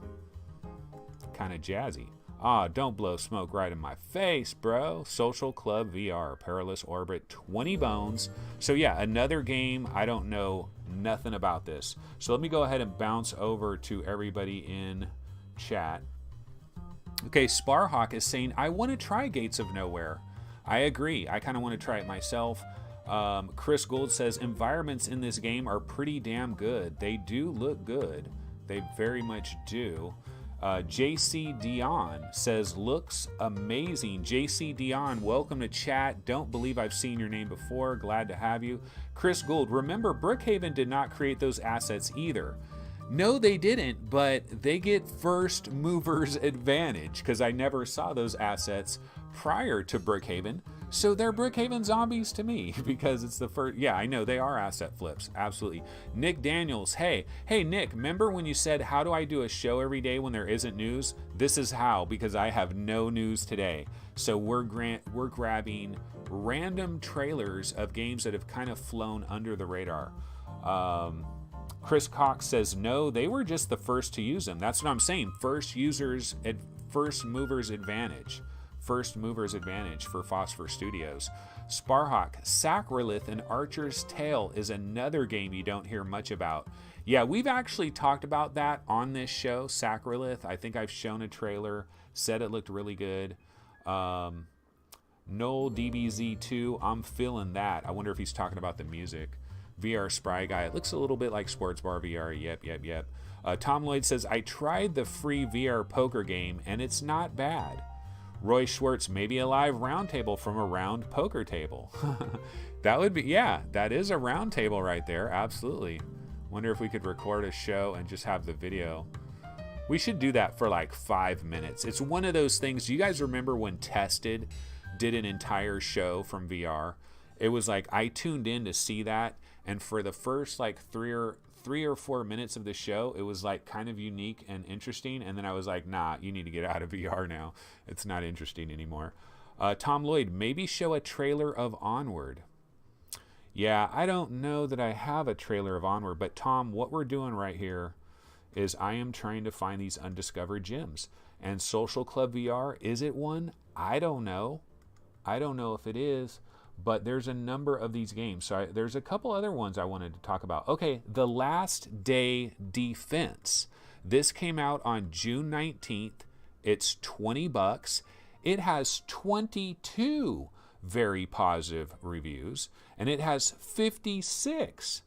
Kind of jazzy. Ah, don't blow smoke right in my face, bro. Social Club VR, Perilous Orbit, 20 bones. So yeah, another game. I don't know nothing about this. So let me go ahead and bounce over to everybody in chat. Okay, Sparhawk is saying, I want to try Gates of Nowhere. I agree. I kind of want to try it myself. Chris Gould says, environments in this game are pretty damn good. They do look good. They very much do. JC Dion says, looks amazing. JC Dion, welcome to chat. Don't believe I've seen your name before. Glad to have you. Chris Gould, remember, Brookhaven did not create those assets either. No, they didn't, but they get first movers advantage because I never saw those assets prior to Brookhaven. So they're Brookhaven zombies to me because it's the first. Yeah, I know they are asset flips. Absolutely. Nick Daniels. Hey, Nick, remember when you said, how do I do a show every day when there isn't news? This is how, because I have no news today. So we're grabbing random trailers of games that have kind of flown under the radar. Chris Cox says, no, they were just the first to use them. That's what I'm saying. First movers advantage. First movers advantage for Phosphor Studios. Sparhawk, Sacrilith and Archer's Tale is another game you don't hear much about. Yeah, we've actually talked about that on this show, Sacrilith. I think I've shown a trailer, said it looked really good. Noel DBZ2, I'm feeling that. I wonder if he's talking about the music. VR Spry Guy, it looks a little bit like Sports Bar VR. Yep. Tom Lloyd says, I tried the free VR poker game and it's not bad. Roy Schwartz, maybe a live roundtable from a round poker table. That would be, yeah, that is a round table right there. Absolutely. Wonder if we could record a show and just have the video. We should do that for like 5 minutes. It's one of those things. Do you guys remember when Tested did an entire show from VR? It was like I tuned in to see that, and for the first like three or 4 minutes of the show, it was like kind of unique and interesting, and then I was like, nah, you need to get out of VR now. It's not interesting anymore. Tom Lloyd, maybe show a trailer of Onward. Yeah, I don't know that I have a trailer of Onward, but Tom, what we're doing right here is I am trying to find these undiscovered gems. And Social Club VR, is it one? I don't know. I don't know if it is, but there's a number of these games. So there's a couple other ones I wanted to talk about. Okay, The Last Day Defense. This came out on June 19th. It's $20. It has 22 very positive reviews, and it has 56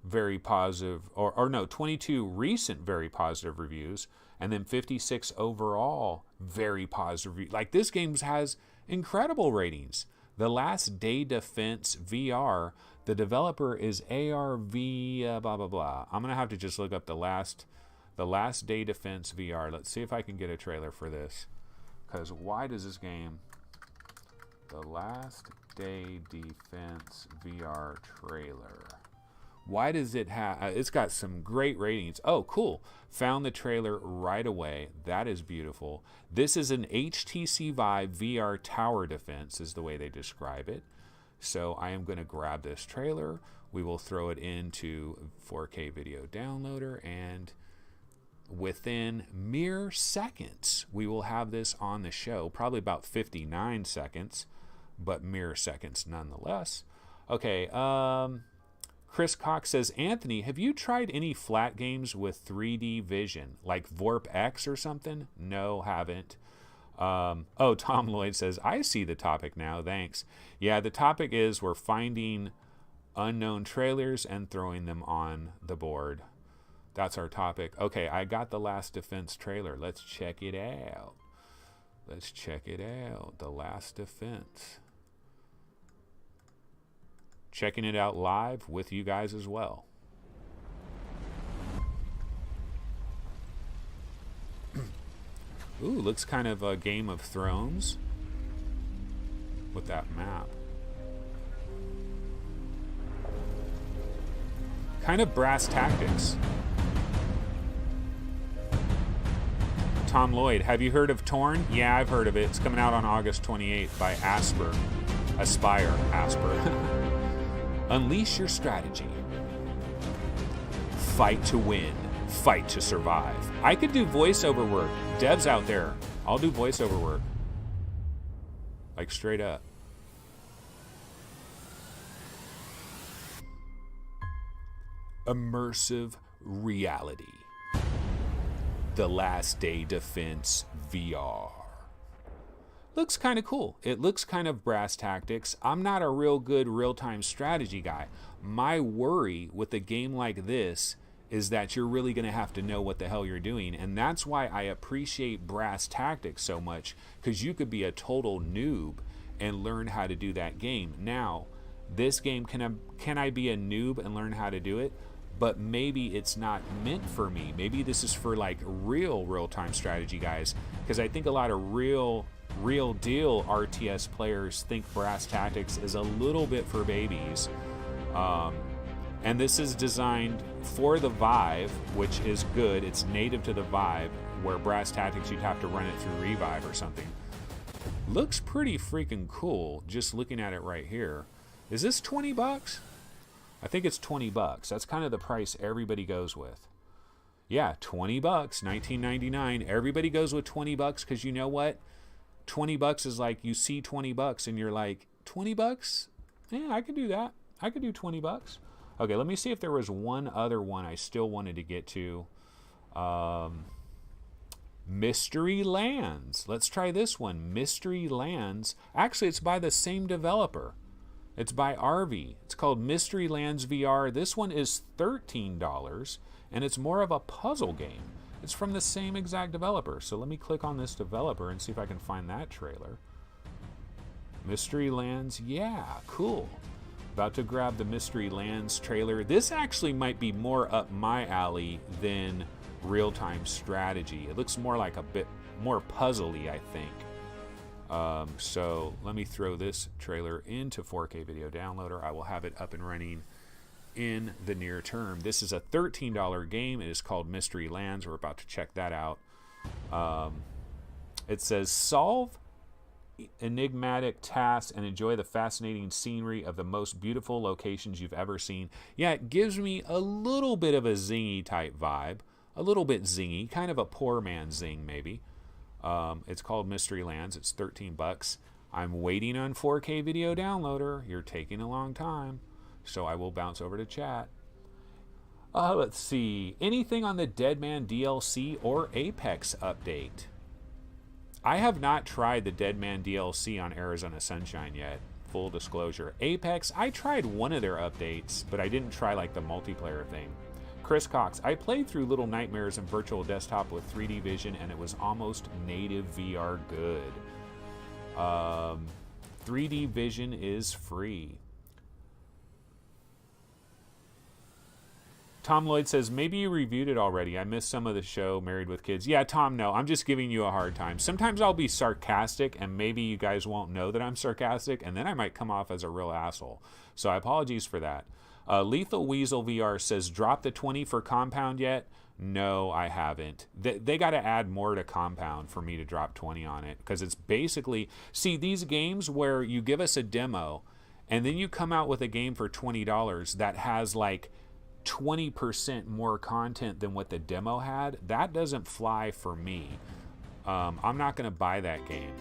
very positive, or no, 22 recent very positive reviews, and then 56 overall very positive reviews. Like, this game has incredible ratings. The Last Day Defense VR, the developer is ARV, blah, blah, blah. I'm going to have to just look up the Last Day Defense VR. Let's see if I can get a trailer for this. Because why does this game, The Last Day Defense VR trailer, why does it have, it's got some great ratings. Oh, cool. Found the trailer right away. That is beautiful. This is an HTC Vive VR tower defense is the way they describe it. So I am going to grab this trailer. We will throw it into 4K video downloader, and within mere seconds, we will have this on the show. Probably about 59 seconds, but mere seconds nonetheless. Okay, Chris Cox says, Anthony, have you tried any flat games with 3D vision, like Vorp X or something? No, haven't. Oh, Tom Lloyd says, I see the topic now, thanks. Yeah, the topic is we're finding unknown trailers and throwing them on the board. That's our topic. Okay, I got the Last Defense trailer. Let's check it out. Let's check it out. The Last Defense. Checking it out live with you guys as well. Ooh, looks kind of a Game of Thrones with that map. Kind of Brass Tactics. Tom Lloyd, have you heard of Torn? Yeah, I've heard of it. It's coming out on August 28th by Aspire. Unleash your strategy. Fight to win. Fight to survive. I could do voiceover work. Devs out there, I'll do voiceover work. Like, straight up. Immersive reality. The Last Day Defense VR. Looks kind of cool. It looks kind of Brass Tactics. I'm not a real good real-time strategy guy. My worry with a game like this is that you're really going to have to know what the hell you're doing. And that's why I appreciate Brass Tactics so much, because you could be a total noob and learn how to do that game. Now, this game, can I be a noob and learn how to do it? But maybe it's not meant for me. Maybe this is for like real-time strategy guys, because I think a lot of real deal RTS players think Brass Tactics is a little bit for babies. And this is designed for the Vive, which is good. It's native to the Vive, where Brass Tactics you'd have to run it through Revive or something. Looks pretty freaking cool just looking at it right here. Is this $20? I think it's $20. That's kind of the price everybody goes with. Yeah, $20, $19.99. Everybody goes with $20 because you know what? $20 is like, you see $20 and you're like, $20? Yeah, I could do that. I could do $20. Okay, let me see if there was one other one I still wanted to get to. Mystery Lands. Let's try this one. Mystery Lands. Actually, it's by the same developer. It's by RV. It's called Mystery Lands VR. This one is $13, and it's more of a puzzle game. It's from the same exact developer. So let me click on this developer and see if I can find that trailer. Mystery Lands, yeah, cool. About to grab the Mystery Lands trailer. This actually might be more up my alley than real-time strategy. It looks more like a bit more puzzly, I think. So let me throw this trailer into 4K video downloader. I will have it up and running in the near term. This is a $13 game. It is called Mystery Lands. We're about to check that out. It says solve enigmatic tasks and enjoy the fascinating scenery of the most beautiful locations you've ever seen. Yeah, it gives me a little bit of a zingy type vibe. A little bit zingy, kind of a poor man zing maybe. It's called Mystery Lands. It's $13. I'm waiting on 4K video downloader. You're taking a long time. So I will bounce over to chat. Let's see. Anything on the Deadman DLC or Apex update? I have not tried the Deadman DLC on Arizona Sunshine yet. Full disclosure. Apex, I tried one of their updates, but I didn't try like the multiplayer thing. Chris Cox, I played through Little Nightmares in Virtual Desktop with 3D Vision, and it was almost native VR good. 3D Vision is free. Tom Lloyd says, maybe you reviewed it already. I missed some of the show, Married with Kids. Yeah, Tom, no. I'm just giving you a hard time. Sometimes I'll be sarcastic, and maybe you guys won't know that I'm sarcastic, and then I might come off as a real asshole. So apologies for that. Lethal Weasel VR says, drop the 20 for Compound yet? No, I haven't. They got to add more to Compound for me to drop 20 on it, because it's basically... See, these games where you give us a demo, and then you come out with a game for $20 that has, like... 20% more content than what the demo had, that doesn't fly for me. I'm not going to buy that game.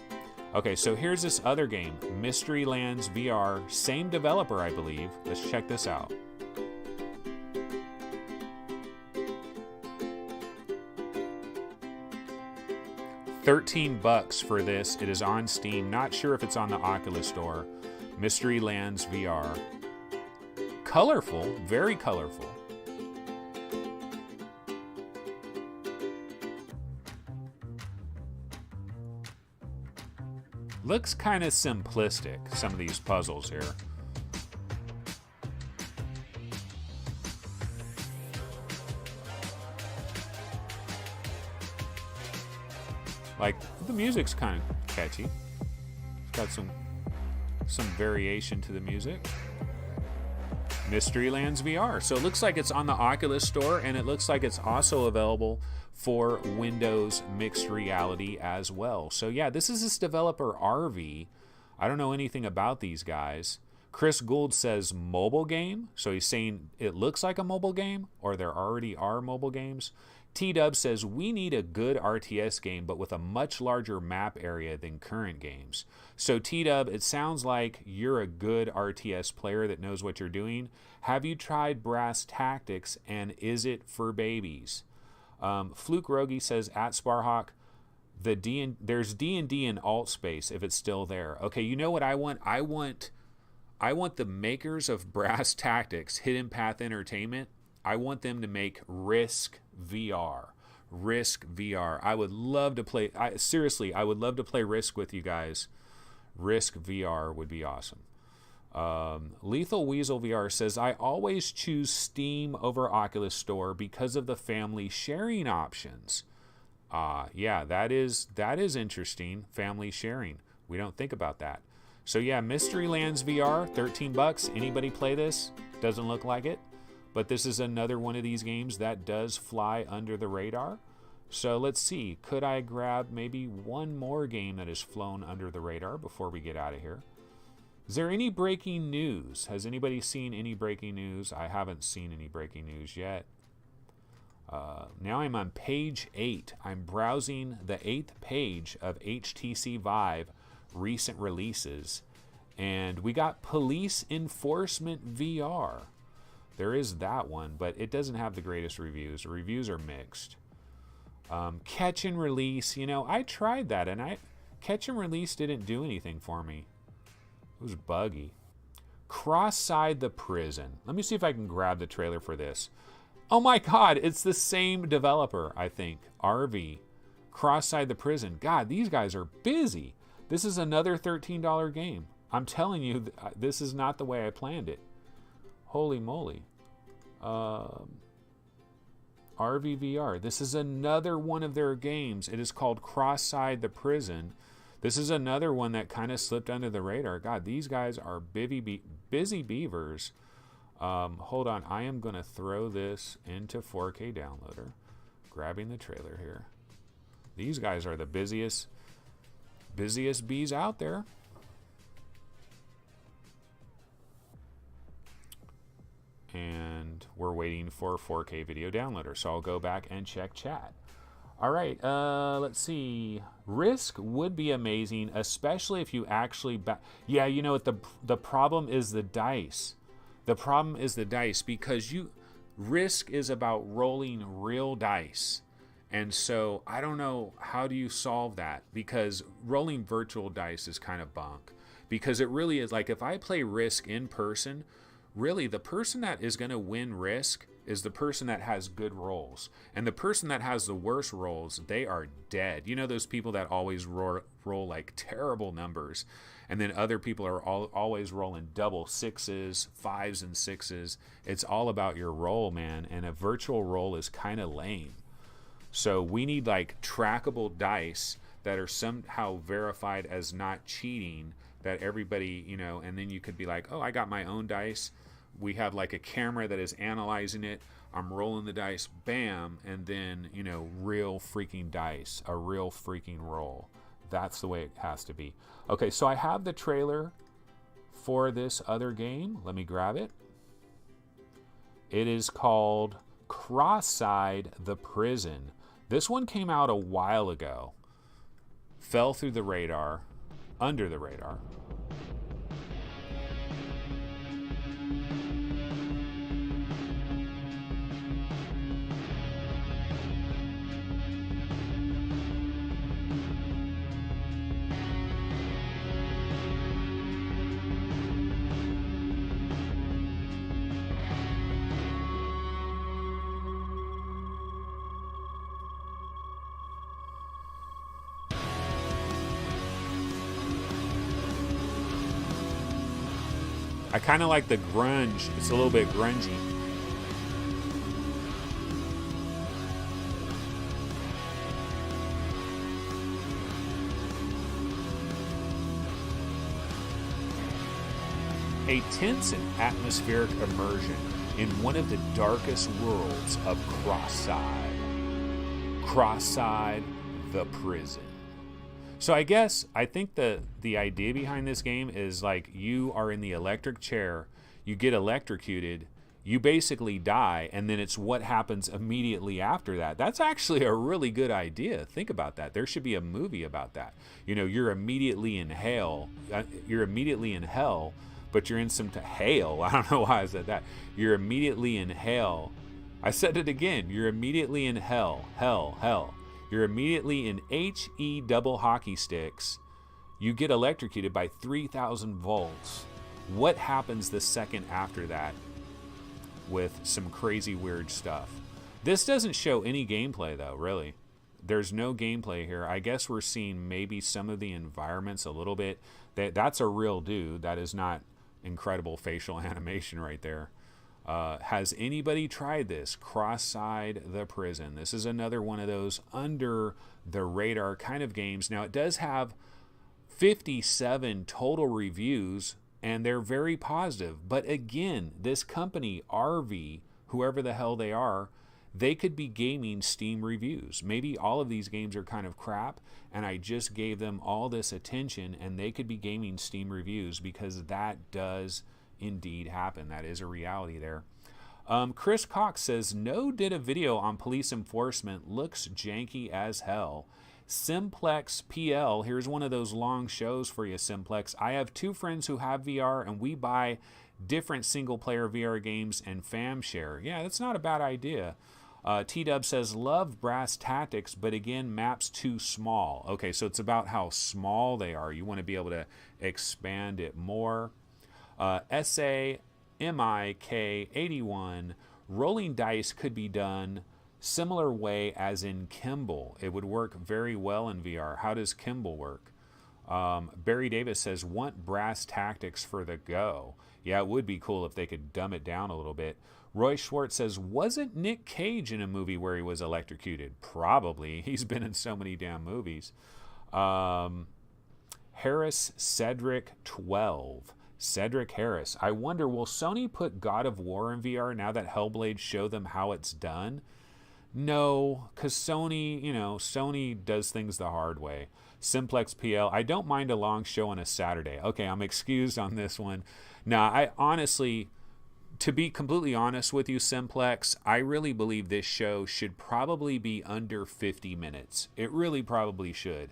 Okay, so here's this other game, Mystery Lands VR, same developer, I believe. Let's check this out. $13 for this. It is on Steam. Not sure if it's on the Oculus Store. Mystery Lands VR. Colorful, very colorful. Looks kind of simplistic, some of these puzzles here. Like, the music's kind of catchy. It's got some variation to the music. Mystery Lands VR. So it looks like it's on the Oculus Store, and it looks like it's also available for Windows Mixed Reality as well. So yeah, this is this developer RV. I don't know anything about these guys. Chris Gould says mobile game. So he's saying it looks like a mobile game, or there already are mobile games. T-Dub says we need a good RTS game, but with a much larger map area than current games. So T-Dub, it sounds like you're a good RTS player that knows what you're doing. Have you tried Brass Tactics, and is it for babies? Fluke Rogi says at Sparhawk, there's D&D in alt space if it's still there. Okay, you know what I want? I want the makers of Brass Tactics, Hidden Path Entertainment. I want them to make Risk VR. Risk VR. I would love to play. Seriously, I would love to play Risk with you guys. Risk VR would be awesome. Lethal Weasel VR says, I always choose Steam over Oculus Store because of the family sharing options. Yeah, that is interesting. Family sharing. We don't think about that. So yeah, Mystery Lands VR, $13. Anybody play this? Doesn't look like it. But this is another one of these games that does fly under the radar. So let's see. Could I grab maybe one more game that has flown under the radar before we get out of here? Is there any breaking news? Has anybody seen any breaking news? I haven't seen any breaking news yet. Now I'm on page 8. I'm browsing the 8th page of HTC Vive recent releases. And we got Police Enforcement VR. There is that one, but it doesn't have the greatest reviews. The reviews are mixed. Catch and Release. You know, I tried that, and Catch and Release didn't do anything for me. It was buggy. Cross-Side the Prison. Let me see if I can grab the trailer for this. Oh my god, it's the same developer, I think. RV. Cross-Side the Prison. God, these guys are busy. This is another $13 game. I'm telling you, this is not the way I planned it. Holy moly. RVVR. This is another one of their games. It is called Cross-Side the Prison. This is another one that kind of slipped under the radar. God, these guys are busy beavers. Hold on. I am going to throw this into 4K Downloader. Grabbing the trailer here. These guys are the busiest bees out there. And we're waiting for 4K video downloader. So I'll go back and check chat. All right, let's see. Risk would be amazing, especially if you actually yeah, you know what, the problem is the dice. The problem is the dice because Risk is about rolling real dice. And so I don't know, how do you solve that? Because rolling virtual dice is kind of bunk. Because it really is like, if I play Risk in person, really the person that is going to win Risk is the person that has good rolls. And the person that has the worst rolls, they are dead. You know those people that always roll like terrible numbers, and then other people are always rolling double sixes, fives, and sixes. It's all about your roll, man. And a virtual roll is kind of lame. So we need like trackable dice that are somehow verified as not cheating, that everybody, and then you could be like, oh, I got my own dice. We have like a camera that is analyzing it. I'm rolling the dice, bam, and then, real freaking dice, a real freaking roll. That's the way it has to be. Okay, so I have the trailer for this other game. Let me grab it. It is called Cross-Side the Prison. This one came out a while ago. Fell through the radar, under the radar. I kind of like the grunge. It's a little bit grungy. A tense and atmospheric immersion in one of the darkest worlds of Cross-Side. Cross-Side the Prison. So I think the idea behind this game is like, you are in the electric chair, you get electrocuted, you basically die, and then it's what happens immediately after that. That's actually a really good idea. Think about that. There should be a movie about that. You're immediately in hell. You're immediately in hell, but you're in some hail. I don't know why I said that. You're immediately in hell. I said it again. You're immediately in hell. Hell. You're immediately in HE double hockey sticks. You get electrocuted by 3,000 volts. What happens the second after that with some crazy weird stuff? This doesn't show any gameplay though, really. There's no gameplay here. I guess we're seeing maybe some of the environments a little bit. That's a real dude. That is not incredible facial animation right there. Has anybody tried this? Cross-Side the Prison. This is another one of those under the radar kind of games. Now, it does have 57 total reviews, and they're very positive. But again, this company, RV, whoever the hell they are, they could be gaming Steam reviews. Maybe all of these games are kind of crap, and I just gave them all this attention, and they could be gaming Steam reviews, because that does indeed happen. That is a reality there. Chris Cox says, no did a video on police enforcement. Looks janky as hell. Simplex PL, here's one of those long shows for you, Simplex. I have two friends who have VR, and we buy different single-player VR games and fam share. Yeah, that's not a bad idea. T-Dub says, love Brass Tactics, but again, maps too small. Okay, so it's about how small they are. You want to be able to expand it more. SAMIK81, rolling dice could be done similar way as in Kimball. It would work very well in VR. How does Kimball work? Barry Davis says, want Brass Tactics for the go. Yeah, it would be cool if they could dumb it down a little bit. Roy Schwartz says, wasn't Nick Cage in a movie where he was electrocuted? Probably. He's been in so many damn movies. Harris Cedric 12. Cedric Harris. I wonder, will Sony put God of War in VR now that Hellblade showed them how it's done? No, because Sony does things the hard way. Simplex PL, I don't mind a long show on a Saturday. Okay, I'm excused on this one. Now, I honestly, To be completely honest with you, Simplex, I really believe this show should probably be under 50 minutes. It really probably should.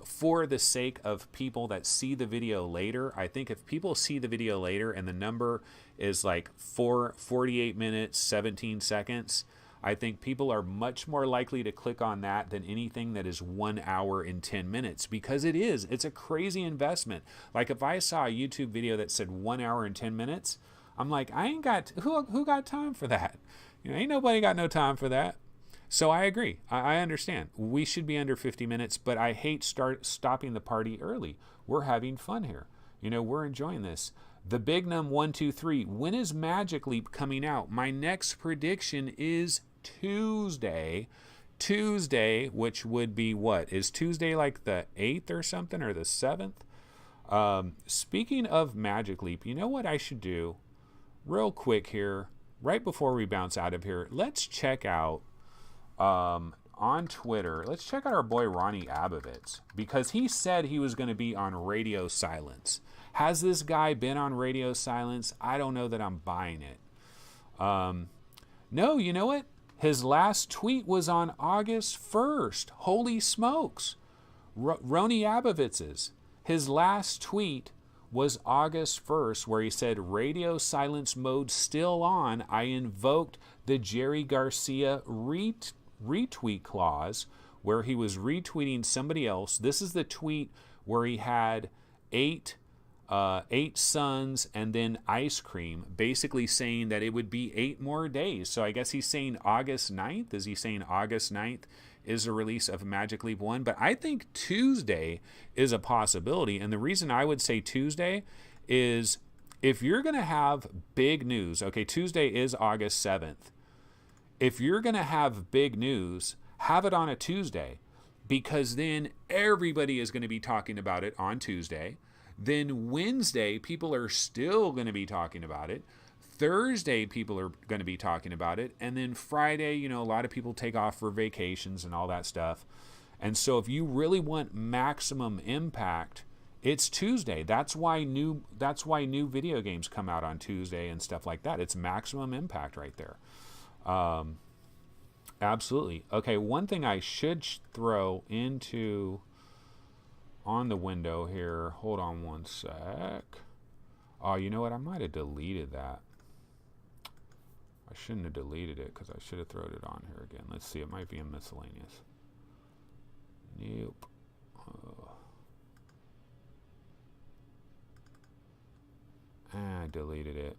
For the sake of people that see the video later, I think if people see the video later and the number is like 48 minutes, 17 seconds, I think people are much more likely to click on that than anything that is 1 hour and 10 minutes, because it's a crazy investment. Like if I saw a YouTube video that said 1 hour and 10 minutes, I'm like, I ain't got, who got time for that? Ain't nobody got no time for that. So I agree. I understand. We should be under 50 minutes, but I hate stopping the party early. We're having fun here. We're enjoying this. The Big Num 123. When is Magic Leap coming out? My next prediction is Tuesday. Tuesday, which would be what? Is Tuesday like the 8th or something, or the 7th? Speaking of Magic Leap, you know what I should do? Real quick here, right before we bounce out of here, let's check out on Twitter, let's check out our boy Ronnie Abovitz, because he said he was going to be on Radio Silence. Has this guy been on Radio Silence? I don't know that I'm buying it. No, you know what? His last tweet was on August 1st. Holy smokes. Ronnie Abovitz's. His last tweet was August 1st, where he said, Radio Silence mode still on. I invoked the Jerry Garcia retweet clause, where he was retweeting somebody else. This is the tweet where he had eight sons and then ice cream, basically saying that it would be 8 more days. So I guess he's saying August 9th. Is he saying August 9th is the release of Magic Leap 1? But I think Tuesday is a possibility. And the reason I would say Tuesday is if you're going to have big news, okay, Tuesday is August 7th. If you're going to have big news, have it on a Tuesday, because then everybody is going to be talking about it on Tuesday. Then Wednesday, people are still going to be talking about it. Thursday, people are going to be talking about it. And then Friday, a lot of people take off for vacations and all that stuff. And so if you really want maximum impact, it's Tuesday. That's why new video games come out on Tuesday and stuff like that. It's maximum impact right there. Absolutely. Okay, one thing I should throw into on the window here. Hold on one sec. Oh, you know what? I might have deleted that. I shouldn't have deleted it, because I should have thrown it on here again. Let's see. It might be in miscellaneous. Nope. I deleted it.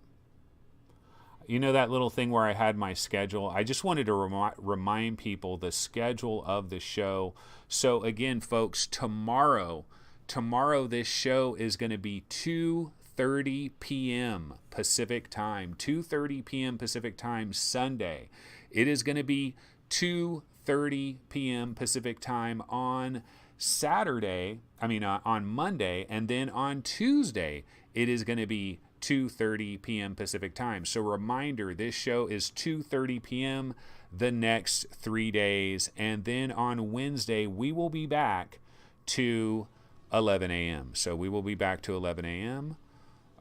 That little thing where I had my schedule? I just wanted to remind people the schedule of the show. So again, folks, tomorrow this show is going to be 2:30 p.m. Pacific time. 2:30 p.m. Pacific time Sunday. It is going to be 2:30 p.m. Pacific time on on Monday, and then on Tuesday it is going to be 2:30 p.m. Pacific time. So reminder, this show is 2:30 p.m. the next 3 days, and then on Wednesday we will be back to 11 a.m. So we will be back to 11 a.m.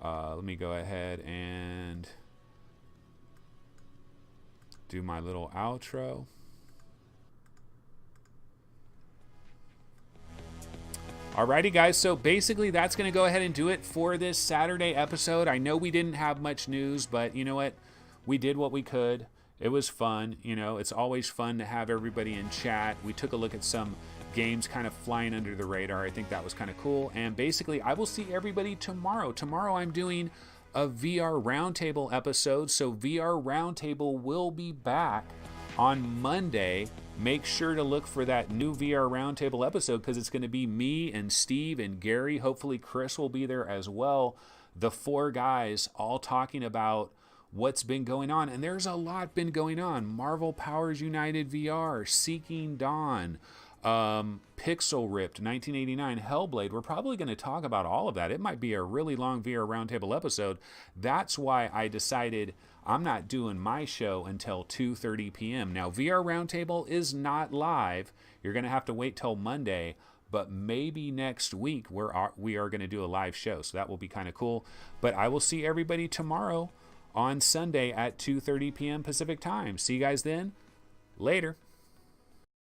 Let me go ahead and do my little outro. Alrighty, guys, so basically that's going to go ahead and do it for this Saturday episode. I know we didn't have much news, but you know what? We did what we could. It was fun. It's always fun to have everybody in chat. We took a look at some games kind of flying under the radar. I think that was kind of cool. And basically, I will see everybody tomorrow. Tomorrow I'm doing a VR Roundtable episode, so VR Roundtable will be back on Monday. Make sure to look for that new VR Roundtable episode, because it's going to be me and Steve and Gary. Hopefully Chris will be there as well. The 4 guys all talking about what's been going on. And there's a lot been going on. Marvel Powers United VR, Seeking Dawn, Pixel Ripped, 1989, Hellblade. We're probably going to talk about all of that. It might be a really long VR Roundtable episode. That's why I decided I'm not doing my show until 2:30 p.m. Now, VR Roundtable is not live. You're going to have to wait till Monday, but maybe next week we are going to do a live show, so that will be kind of cool. But I will see everybody tomorrow on Sunday at 2:30 p.m. Pacific time. See you guys then. Later.